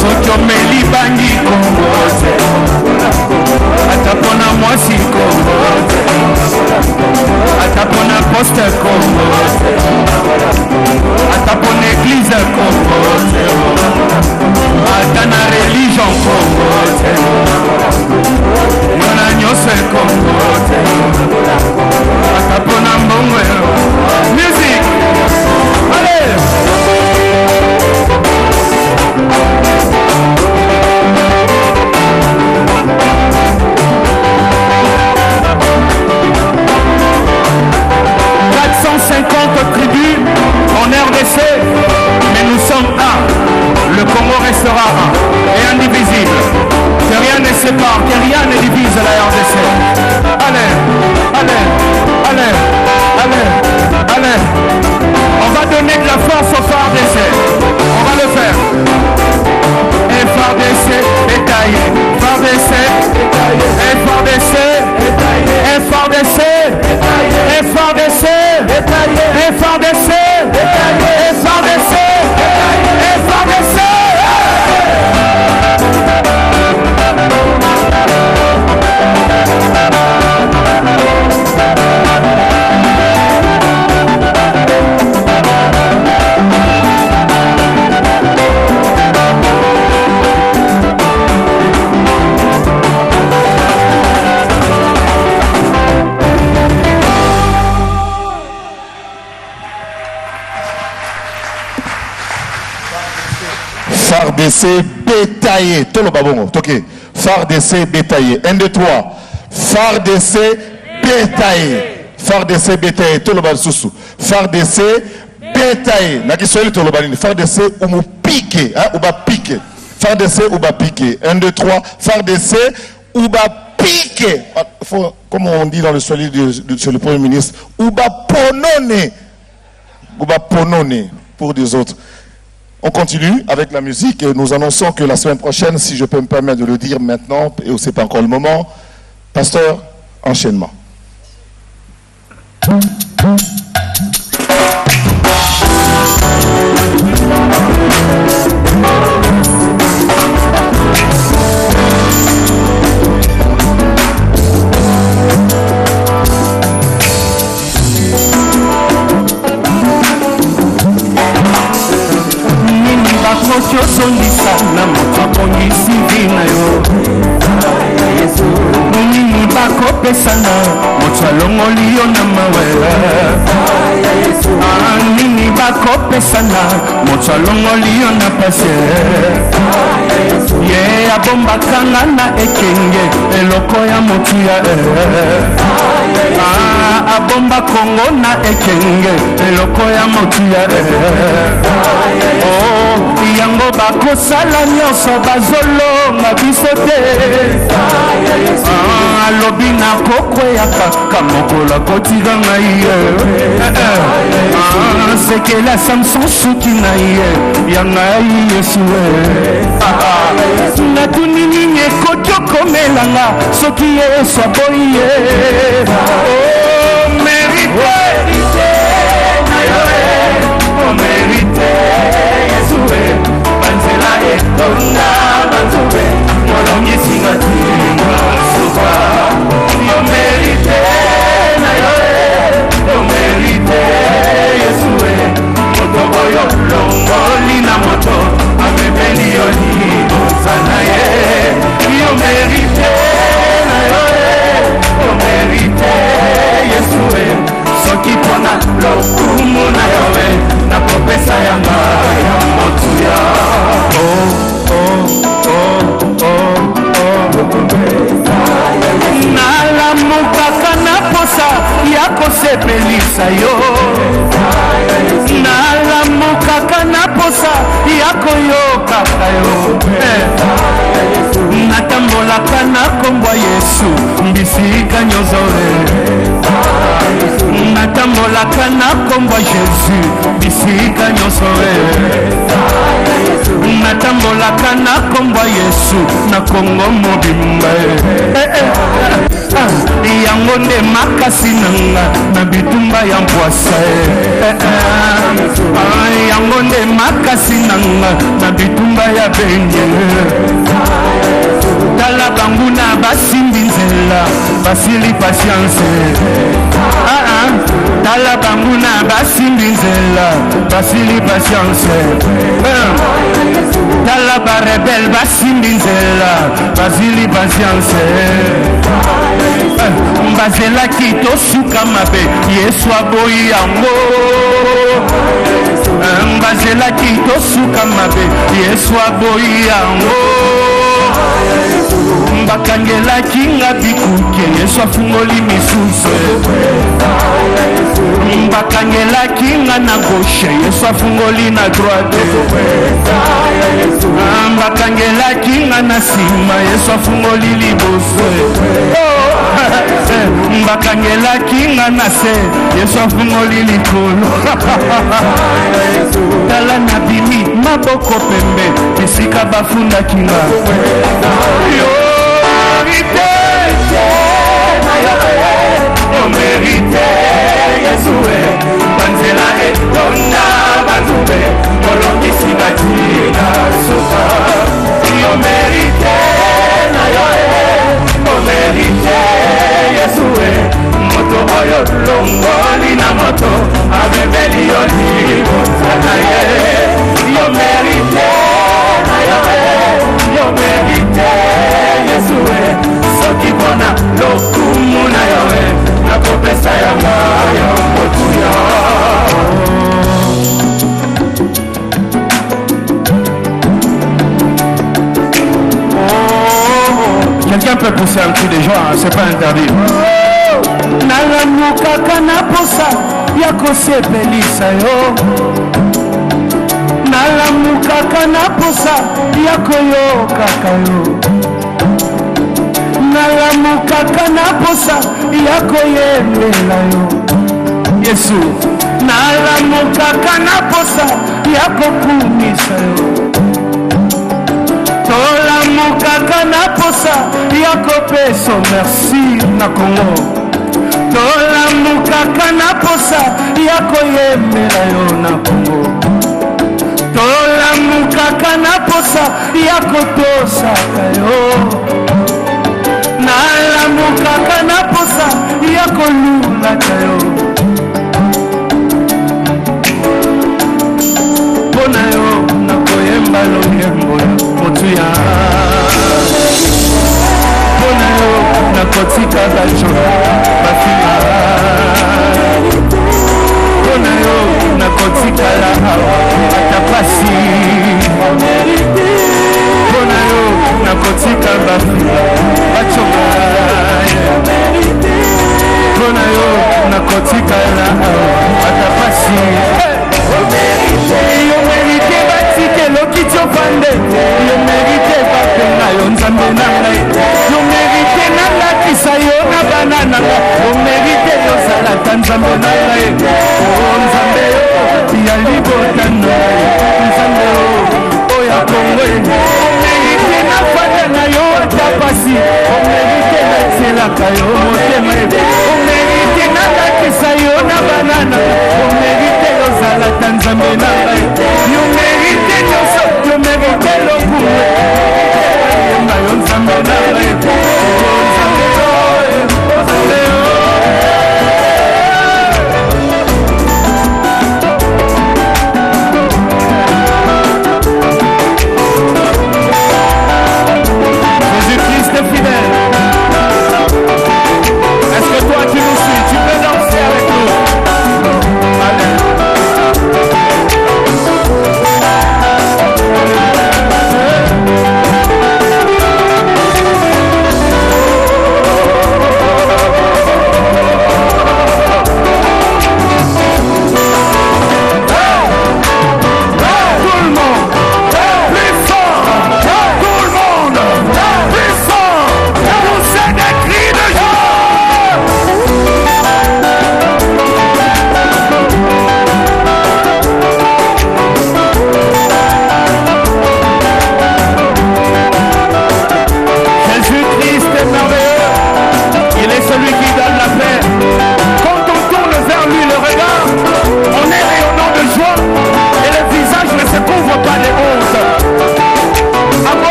soto meli bangi Kongote atapona mwasi Kongote atapona poste Kongote atapona église Kongote atana religion Kongote mwana nyose Kongote atapona mbongo music. Allez! Tribus en RDC, mais nous sommes un. Le Congo restera un et indivisible. Que rien ne sépare, que rien ne divise la RDC. Allez, allez, allez, allez, allez. On va donner de la force au FARDC. On va le faire. Et FARDC détaillé, FARDC détaillé, et FARDC détaillé, et FARDC détaillé, et FARDC détaillé, et FARDC détaillé, et FARDC détaillé, et FARDC. FARDC détaillé. Tout le babongo. Ok. FARDC détaillé. 1, 2, 3. FARDC détaillé. FARDC détaillé. Tout le baboussou. FARDC détaillé. Naki soyez tout le babini. FARDC ou mou piqué. Ou ba piqué. FARDC ou ba piqué. 1, 2, 3. FARDC ou ba piqué. Comme on dit dans le solide sur le Premier ministre. Ou ba ponone. Ou ba ponone pour des autres. On continue avec la musique et nous annonçons que la semaine prochaine, si je peux me permettre de le dire maintenant, et ce n'est pas encore le moment, pasteur, enchaînement. Sondisa na motokongisi vina yo nini bakopesana motwalongoli yo na mawela nini bakopesana motwalongoli yo na pase ye abombakanga na ekenge eloko ya motu ya abomba Kongo na ekenge eloko ya motuya yango bakosala nyonso bazolonga biso te alobi nakokweyaka kamokola kotika ngai sekela samson suki na ye ya ngai yesu natuni nini ekoki okomelanga soki yesu aboyi ye mérite na yo mérite yesu banzela etonda banzube molongisinga tinga suka yo mérite na yo mérite yesu moto oyo longoli na moto amebeli yo libosana ye yo mérite na yo mérite yesu soki mpona lokumu na yo nakopesa yanga ya motuya nalamukaka na posa ya kosepelisa yo nalamukaka na posa ya koyokaka yo natambolaka na kombo yesu mbisika nyonso natambolaka na kombo jesu bisika nyonso natambolaka na kombo yesu na kongo mobimba yango nde makasi nanga na bitumba ya mpwasa yango nde makasi nanga na bitumba ya benye tala banguna basimbi nzela basili patience tala banguna basimbi nzela basili patience tala barebel basimbi nzela basili patience bazelaki tosuka mabe yesu aboyi yango bazelaki tosuka mabe yesu aboyi yango bakangelaki nga bikuke yesu afungoli misusu bakangelaki nga na gauche yesu afungoli na droite bakangelaki nga na nsima yesu afungoli liboso bakangelaki nga na se yesu afungoli likolo tala nabimi maboko pembe esika bafundaki nga mérite yesu banzela etonda banzube molongisi batina suka yo mérite na yo mérite yesu moto oyo longoli na moto abebeli yo libosana ye yo mérite na yo mérite yesu soki mpona lokumu na yo nakopesa yanga yo motuya quelqu'un peut pousser un cri de joie, c'est pas interdit. Nalamukaka na posa ya kosepelisa yo nalamukaka na posa ya koyokaka yo nalamukaka na posa ya koyembela yo yesu nalamukaka na posa ya kokumisa yo tolamukaka na posa ya kopesa merci na kongo tolamukaka na posa ya koyembela yo na kongo tolamukaka na posa ya kotosaka yo nalamukaka na posa ya kolulaka yo mpona yo nakoyemba loyembo ya motuya mpona yo nakotika bajo bafila mpona yo nakotikala awa ata pasi mpona yo nakotika bafila baconga mpona yo nakotikala atapasi yo merite batike lokiti opande yo merite bapenga yo nzambe na ngai yo merite nalakisa yo na bana na nga yo merite yozalaka nzambe na ngai o nzambe ya libota na ngai nzambe oya kongo o merite nafanda na yo atapasi o merite nazelaka yo motema o merite nalakisa yo na banana o merite yozalaka nzambe na ngai yo merite nyonso yo merite lokumu yemba yo nzambe na ngai nzambe Jésus-Christ est fidèle. Est-ce que toi qui nous suis, tu peux danser avec nous? Allez.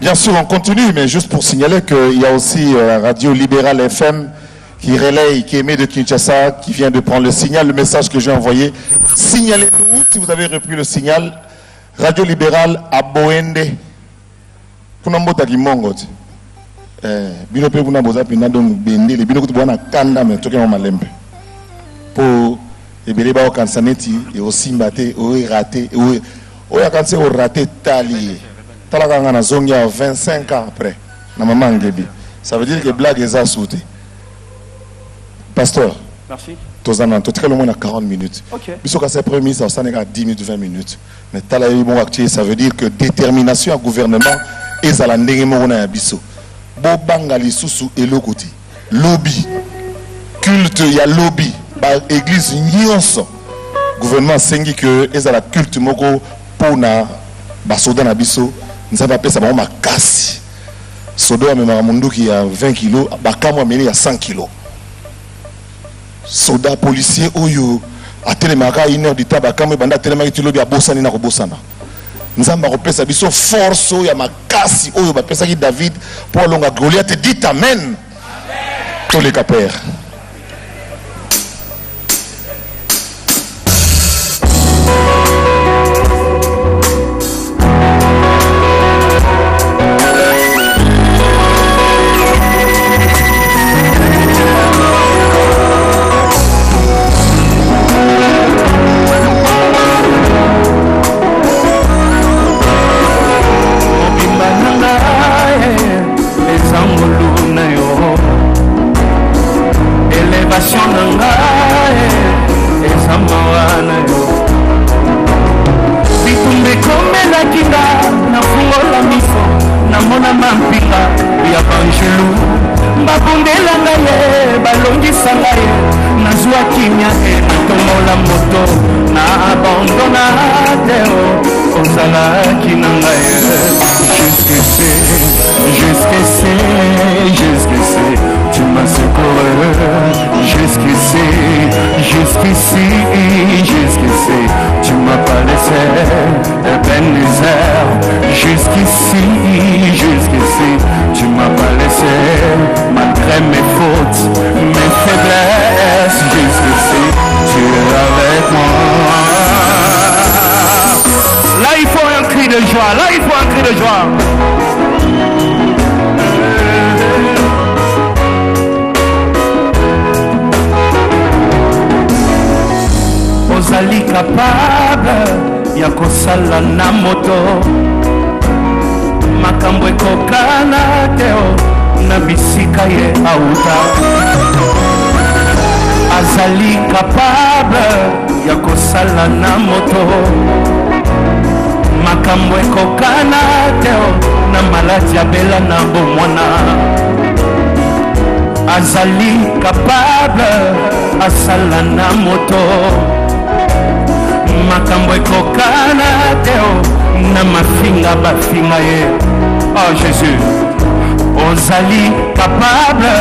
Bien sûr, on continue, mais juste pour signaler qu'il y a aussi la radio Libérale FM qui relaye, qui émet de Kinshasa, qui vient de prendre le signal, le message que j'ai envoyé. Signalez-nous si vous avez repris le signal. Radio Libérale à Boende. Pour nous qui mongo. Binope pour nous boza pina donc bende les binoku bwana kanda mais toke malembe. Pour et beleba au kansaneti et aussi mbaté ou raté ou ya kanse au raté tali. Talaka na zongia 25 ans après na maman ngebi. Ça veut dire que blague est à sauter. Pasteur. Merci. Tozana totika le monde à 40 minutes. OK. Biso ka premier ça ça n'est qu'à 10 minutes 20 minutes. Mais talayi bon actuel ça veut dire que détermination à gouvernement et za la ndenge mo na biso. Bo bangali susu elokoti. Lobby. Culte ya lobby. Ba église nyonso. Gouvernement sengi que ezala culte moko pona ba soda na biso. Nzaba pesa ba makasi. Sodo ya mema mundu qui a 20 kilos, ba kamwa meni ya 100 kilos. Soda policier oyo atelemaka 1 heure du tabac kamwe banda telema ki lobi abosani na kobosana. Nzamba kopesa biso force ya makasi oyo ba pesa ki David pour longa Goliath dit amen. Amen. Tous les capères. Jusqu'ici, tu m'as pas laissé, malgré mes fautes, capable ya kosala na moto makambo ekokana teo na bisika ye auta azali capable ya kosala na moto makambo ekokana teo na maladi ya bela na bomwana azali capable asala na moto makambo ekokana teo na mafinga bafinga ye. Oh Jésus, ozali capable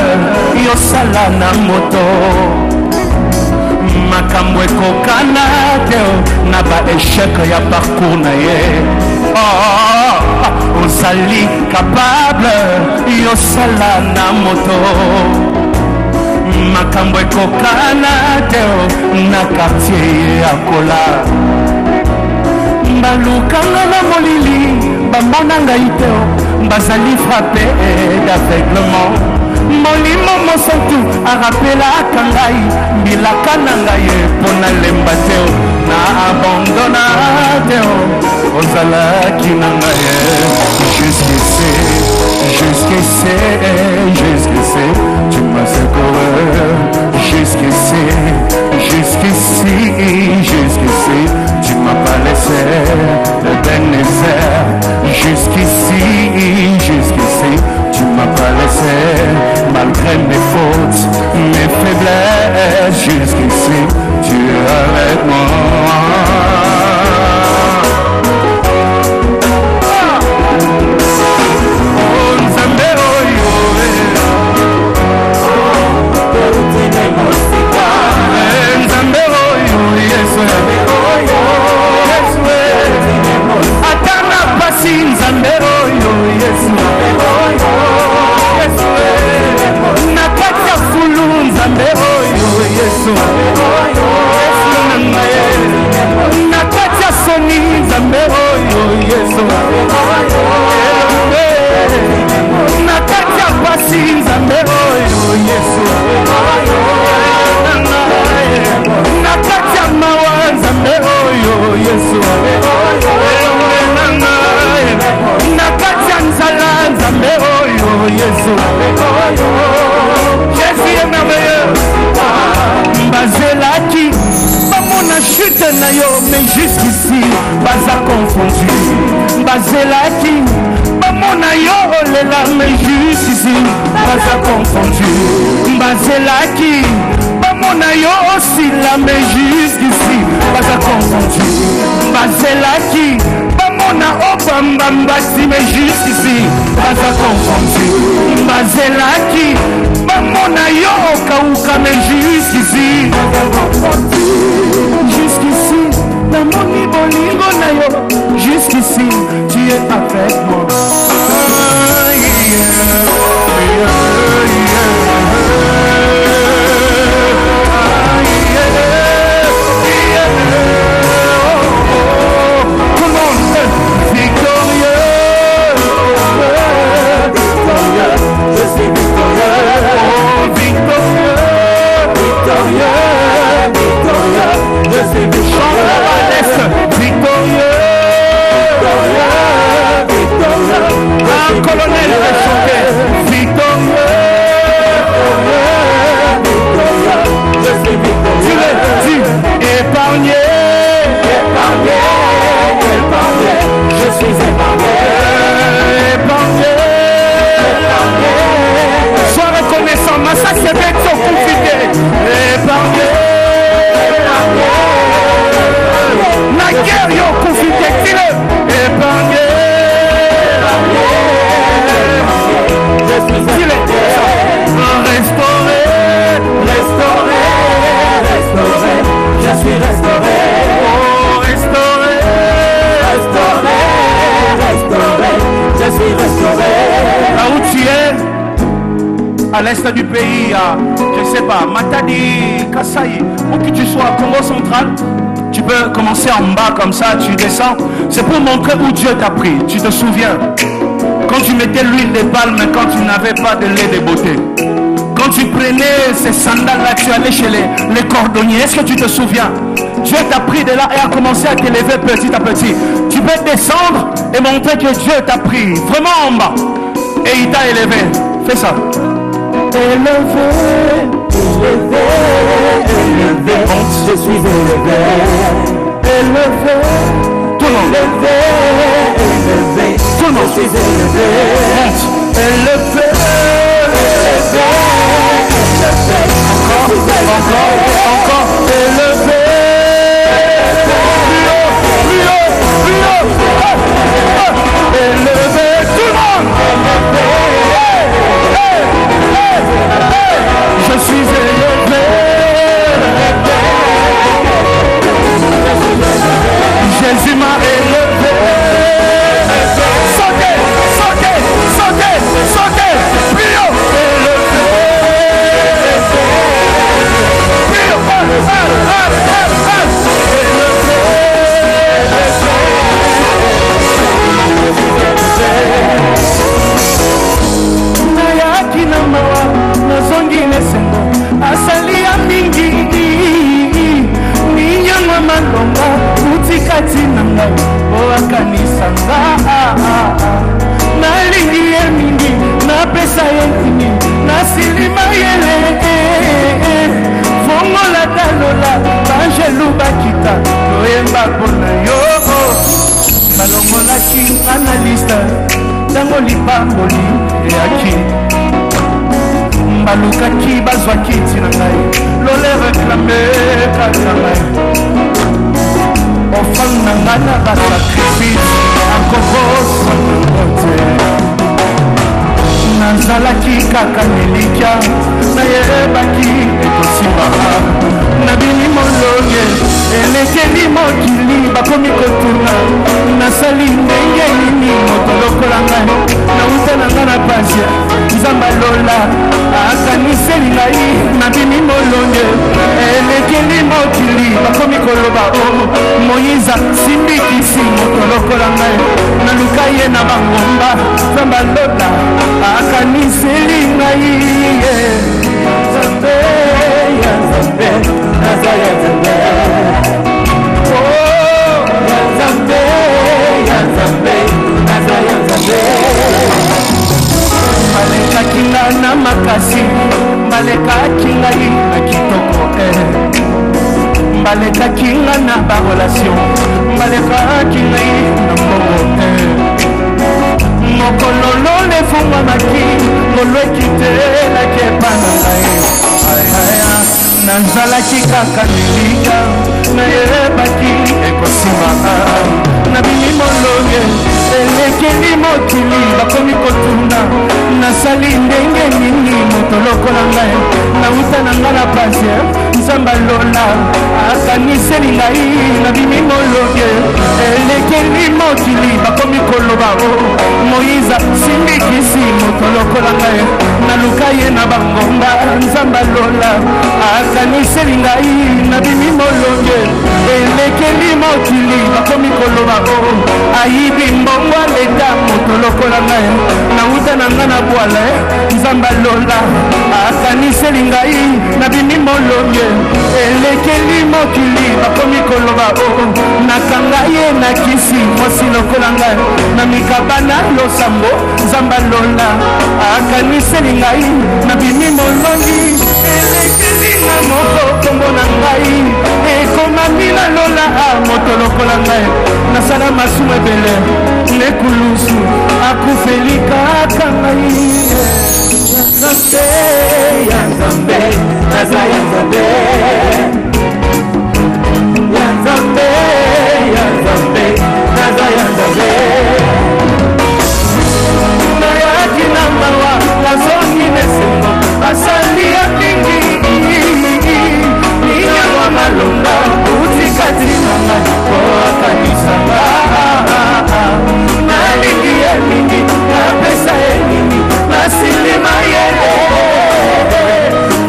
yosala na moto makambo ekokana teo na ba échec ya parcours na ye. Oh, ozali capable yosala na moto makambo ekokana teo na quartier ya kola balukanga na molili bamona ngai teo bazali frappé d'aveuglement molimo mosantu arapelaka ngai mbilaka na ngai mpo nalemba teo na abandona teo ozalaki na ngai jusqu'ici tu m'as secouru jusqu'ici tu m'as pas laissé le bénéfice jusqu'ici tu m'as pas laissé malgré mes fautes mes faiblesses jusqu'ici tu es avec moi. Jésus est merveilleux. Bazelaki, bamona chute na yo, mais jusqu'ici, baza confondu. Bazelaki, bamona yo olela, mais jusqu'ici, baza confondu. Bazelaki, bamona yo aussi la, mais jusqu'ici, baza confondu. Bazelaki, bamona obamba mbasi, mais jusqu'ici, baza confondu. Bazelaki, bamona yo okauka, mais jusqu'ici, jusqu'ici, namoni bolingo na yo, jusqu'ici, tu es avec moi. Colonel va chanter victorieux, je suis victorieux. Tu le dis, épargné, je suis épargné, sois reconnaissant, ma ça c'est bête, son confidé, épargné, la guerre yo confidé, dis-le, épargné. Restauré, je suis restauré, je suis restauré. Là où tu es, à l'est du pays, je sais pas, Matadi, Kasaï, où que tu sois, Congo central, tu peux commencer en bas comme ça, tu descends. C'est pour montrer où Dieu t'a pris, tu te souviens. Quand tu mettais l'huile de palme, quand tu n'avais pas de lait de beauté. Quand tu prenais ces sandales-là, tu allais chez les cordonniers. Est-ce que tu te souviens? Dieu t'a pris de là et a commencé à t'élever petit à petit. Tu peux descendre et montrer que Dieu t'a pris vraiment en bas. Et il t'a élevé. Fais ça. Élevé, élevé, élevé. Je suis élevé. Élevé. Tout le monde. Élevé, élevé. Tout le monde. Je suis élevé. Élevé. Élevé. Encore. Élevé. Plus haut. Élevé. Tout le monde. Je suis élevé. Jésus m'a élevé. Sautez. Plus haut. Élevé. Plus haut. Nayaki na mawa nazongi lesengo asali ya mingi ninyangwa malonga utikati na ngai oakanisanga nalingi ye mingi napesa ye nini nasilima yele vongola talola bangelu bakita toyemba mpona yo balongolaki analyste ntango lipamboli eyaki balukaki bazwaki ntina ngai lole reklame kaka ngai ofang na ngai na basakrifise akokosana te nazalaki kaka nelikya nayebaki ekosimama nabini molonge elekeli mokili bakomi kotuna nasali ndenge nini moto lokola ngai nauta na ngai na pasia nzambe alola akaniseli ngai nabini molonge elekeli mokili bakomi koloba o moyiza simbikisi moto lokola ngai naluka ye na bangomba nzambe alola akaniseli ngai nzambe ya nzambe naza ya nzambe balekaki nga na makasi balekaki ngai na kitoko balekaki nga na barelation balekaki ngai na mbongo mokololo lefungwamaki molweki te nakepa na ngai nazalaki kaka nelika nayebaki ekosimaka nabimi molonge elekeli mokili bakomi kotuna nasali ndenge nini moto lokola ngai nauta na ngai na pasie nzambe alola akaniseli ngai nabimi molonge elekeli mokili bakomi koloba o moyiza simbikisi moto lokola ngai naluka ye na bangomba nzambe alola akaniseli ngai nabimi molonge elekeli mokili bakomi koloba o ayibi mbongo aleta moto lokola ngai nauta na ngai na bwale nzambe alola akaniseli ngai nabimi molonge elekeli mokili bakomi koloba o nakanga ye na kisi mwasi lokola ngai na mikabana losambo nzambe alola akaniseli ngai nabimi molongi elekeli nga moko kombo na ngai ekomami na lola moto lokola ngai nasala masumu ebele nekulusu akufeli kaka ngai nzambe ya nzambe naza ya nzambe ya nzambe ya nzambe naza ya nzambe nayaki na mawa nazongi nesengo basali ya mingi ninyangwa malonga utikati na ngai oakanisanga nalingi ye mingi napesa ye nini nasilima yele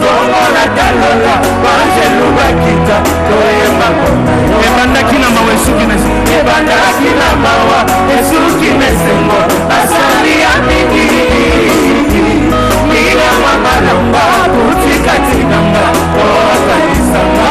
tongola talola bangelu bakita toyemba ebandaki na mawa esuki mesengo asali ya mingi ninyangwa malonga utikati na ngai oakanisanga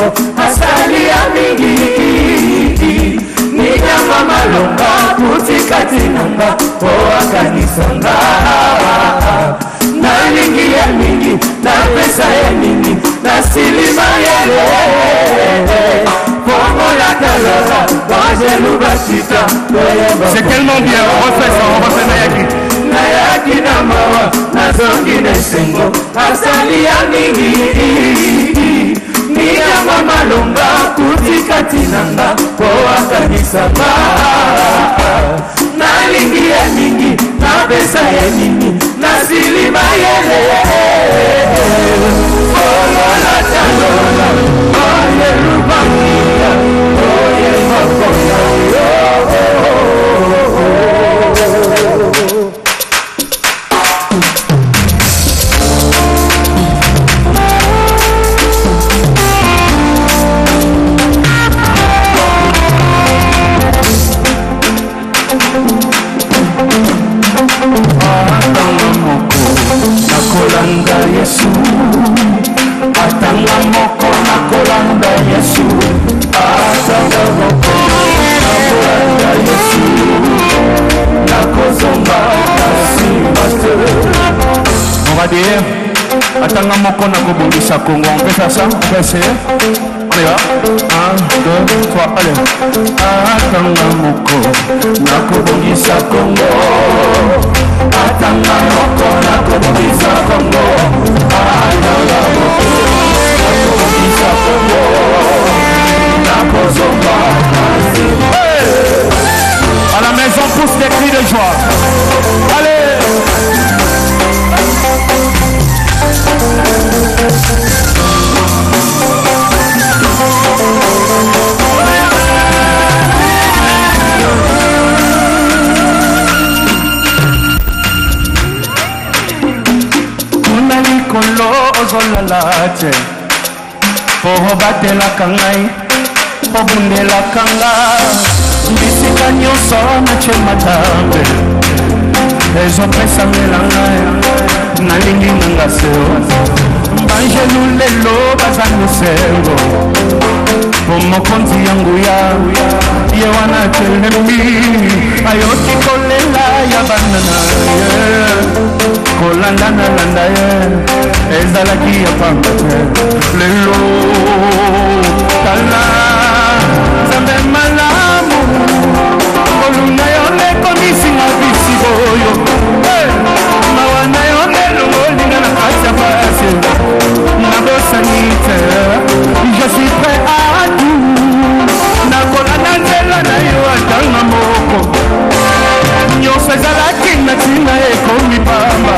esengo asali ya mingi ninyama malonga kutikati nanga oakanisanga nalingi ya mingi napesa ya mingi nasilima yele c'est tellement bien, on refait ça, on refait Nayaki. Nayaki na mawa, nazongi nesengo, asali ya mingi niyama malonga, kutikati nanga, oakanisaba nalingi ya mingi, napesa ya mingi, nasilima yele Olola talola, oye rubangia, oye makoya, nakolanda Yesu atanga moko nakolanda Yesu atanga moko nakolanda Yesu nakozonga nasimate. On va dire atanga moko nakobongisa Congo. On peut faire ça? On peut essayer? On y va. 1, 2, 3, allez. Atanga moko nakobongisa Congo. Atanga moko nakobongisa Congo. Atanga moko nakobongisa Congo. Nakozonga nasimate. À la maison, pousse des cris de joie. Allez! Kuna likolo ozolalate po batelaka ngai po bundelaka nga bisika nyonso natie matambe ezopesangela ngai nalingi nanga seo banjelu lelo baza mosengo po mokonzi ya nguya ye wana telemi ayoki kolela ya bana na ye kolandanalanda ye ezalaki ya pamba te lelo tala nzambe malamu koluna yo nekomisinga bisi boyo mawa na yo nelongolinga na kati ya pasi nabosani te je suis prêt à tout nakolanda nzela na yo atanga moko nyonso ezalaki na ntina ekomi pamba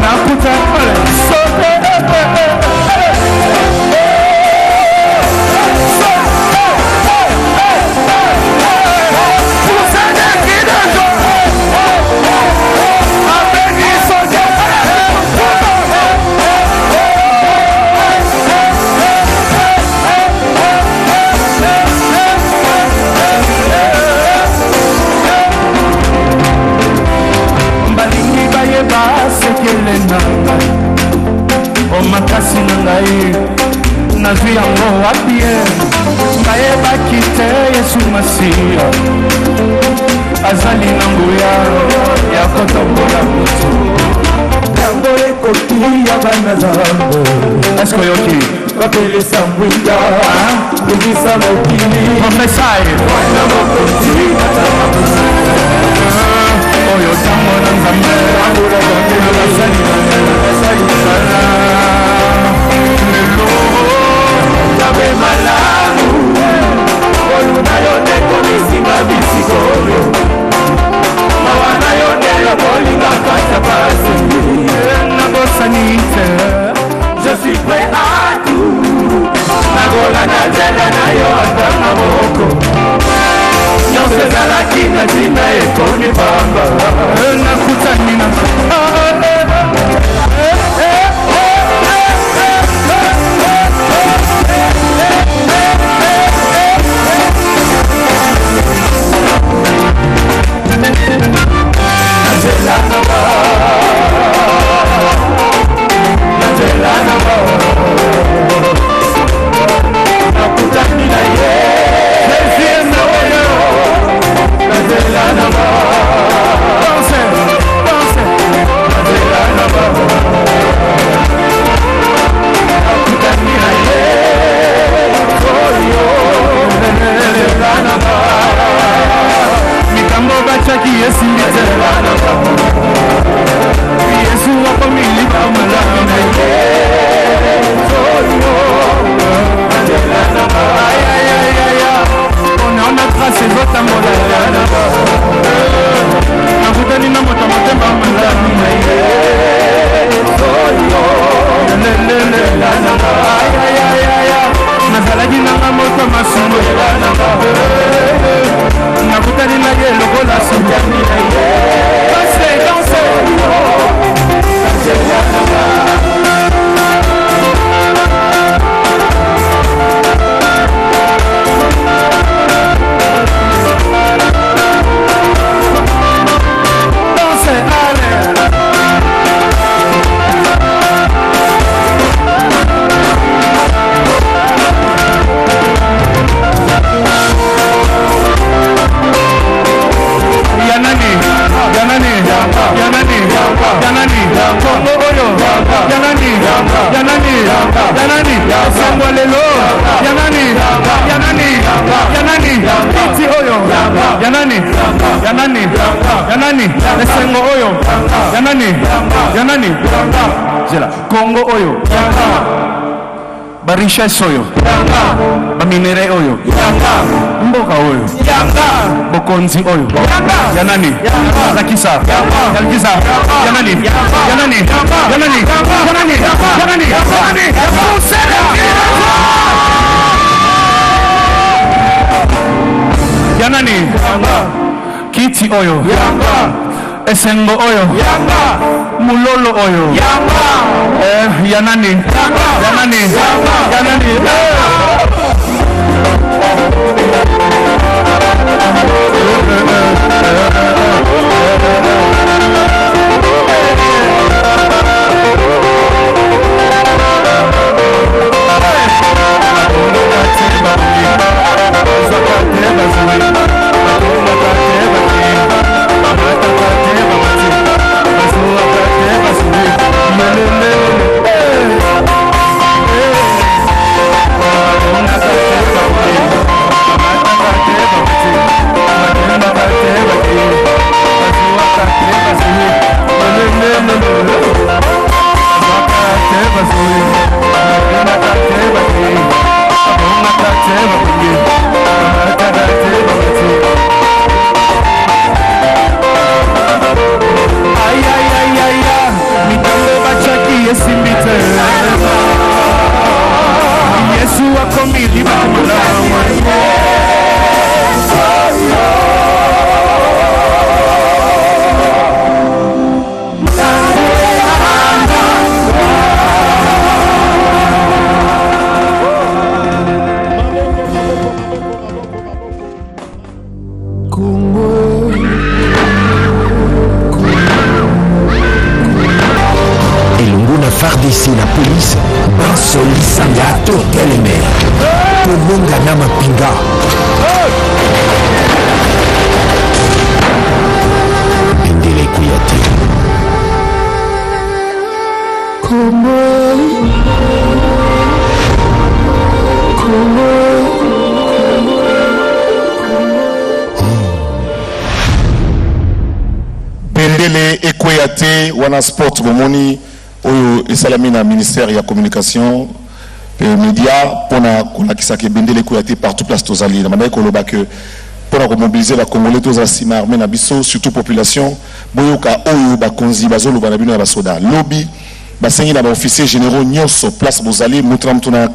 nakuta sote makasi na ngai nazwi yango wapi ye nayebaki te Yesu Masiya azali na nguya ya kotombola moto yango ekoki ya bana Nzambe. Est-ce que yoki bapelisa mwinda ebisa mokili profesaye wana mokonzi oyo tango na Nzambe azali na Yabe malamu oluna yone komisinga bisikoyo mawana yone lokolinga kata pasi nabosanite je suis prêt à tout nagola na nzela na yo atanga moko nyonso ezalaki na ntina ekomi pamba nakutani na Yanani, Yanani, Yanani, Sangwalelo, Yanani, Yanani, Yanani, Iti Oyo, Yanani, Yanani, Yanani, Lesengo Oyo, Yanani, Yanani, Zela, Congo Oyo, Bariches Oyo, Baminere Oyo, Mboka Oyo, Bokonzi Oyo, Yanani, Lakisa, Yalkisa, Yanani, Yanani, Yanani, Yanani, Yanani, Yanani, Kiti Oyo, Esengo Oyo, Mulolo Oyo, Yanani, Yanani, Yanani, FARDC la police basolisanga toteleme tolonga na mapinga Bendele Kouyaté Bendele Kouyaté wana sport bomoni oyo esalami na ministère ya communication et média pona kolakisa ke Bendele Kouyaté partout place tozali na mandai koloba que pona ko mobiliser ba congolais toza sima armée na biso surtout population boyoka oyo ba konzi bazoloba na bino ya basoda lobby basengi na ba officiers généraux nyonso place bozali mutram tuna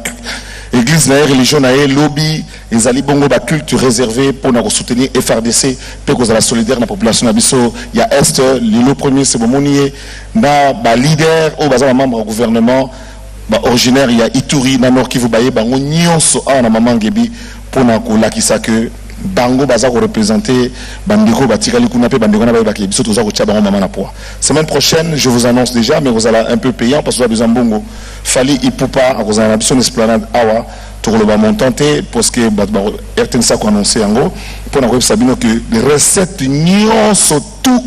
église na religion na lobby ezali bongo ba culte réservé pona ko soutenir FRDC pe ko za solidaire na population na biso ya est le premier c'est bomoni na ba leader au baza membre du gouvernement ba originaire ya Ituri na Nord Kivu baye bango nyonso na mama ngebi pona ko lakisa que bango baza ko représenter bandeko batikali kuna pe bandeko na baye baké biso toza ko tia bango mama na poa. Semaine prochaine je vous annonce déjà mais vous allez un peu payant parce que vous avez besoin bongo fali ipupa à cause de la biso esplanade awa pour le montanté parce que RTNSA ko annoncer en gros pour na ko sabino que les recettes nyonso tout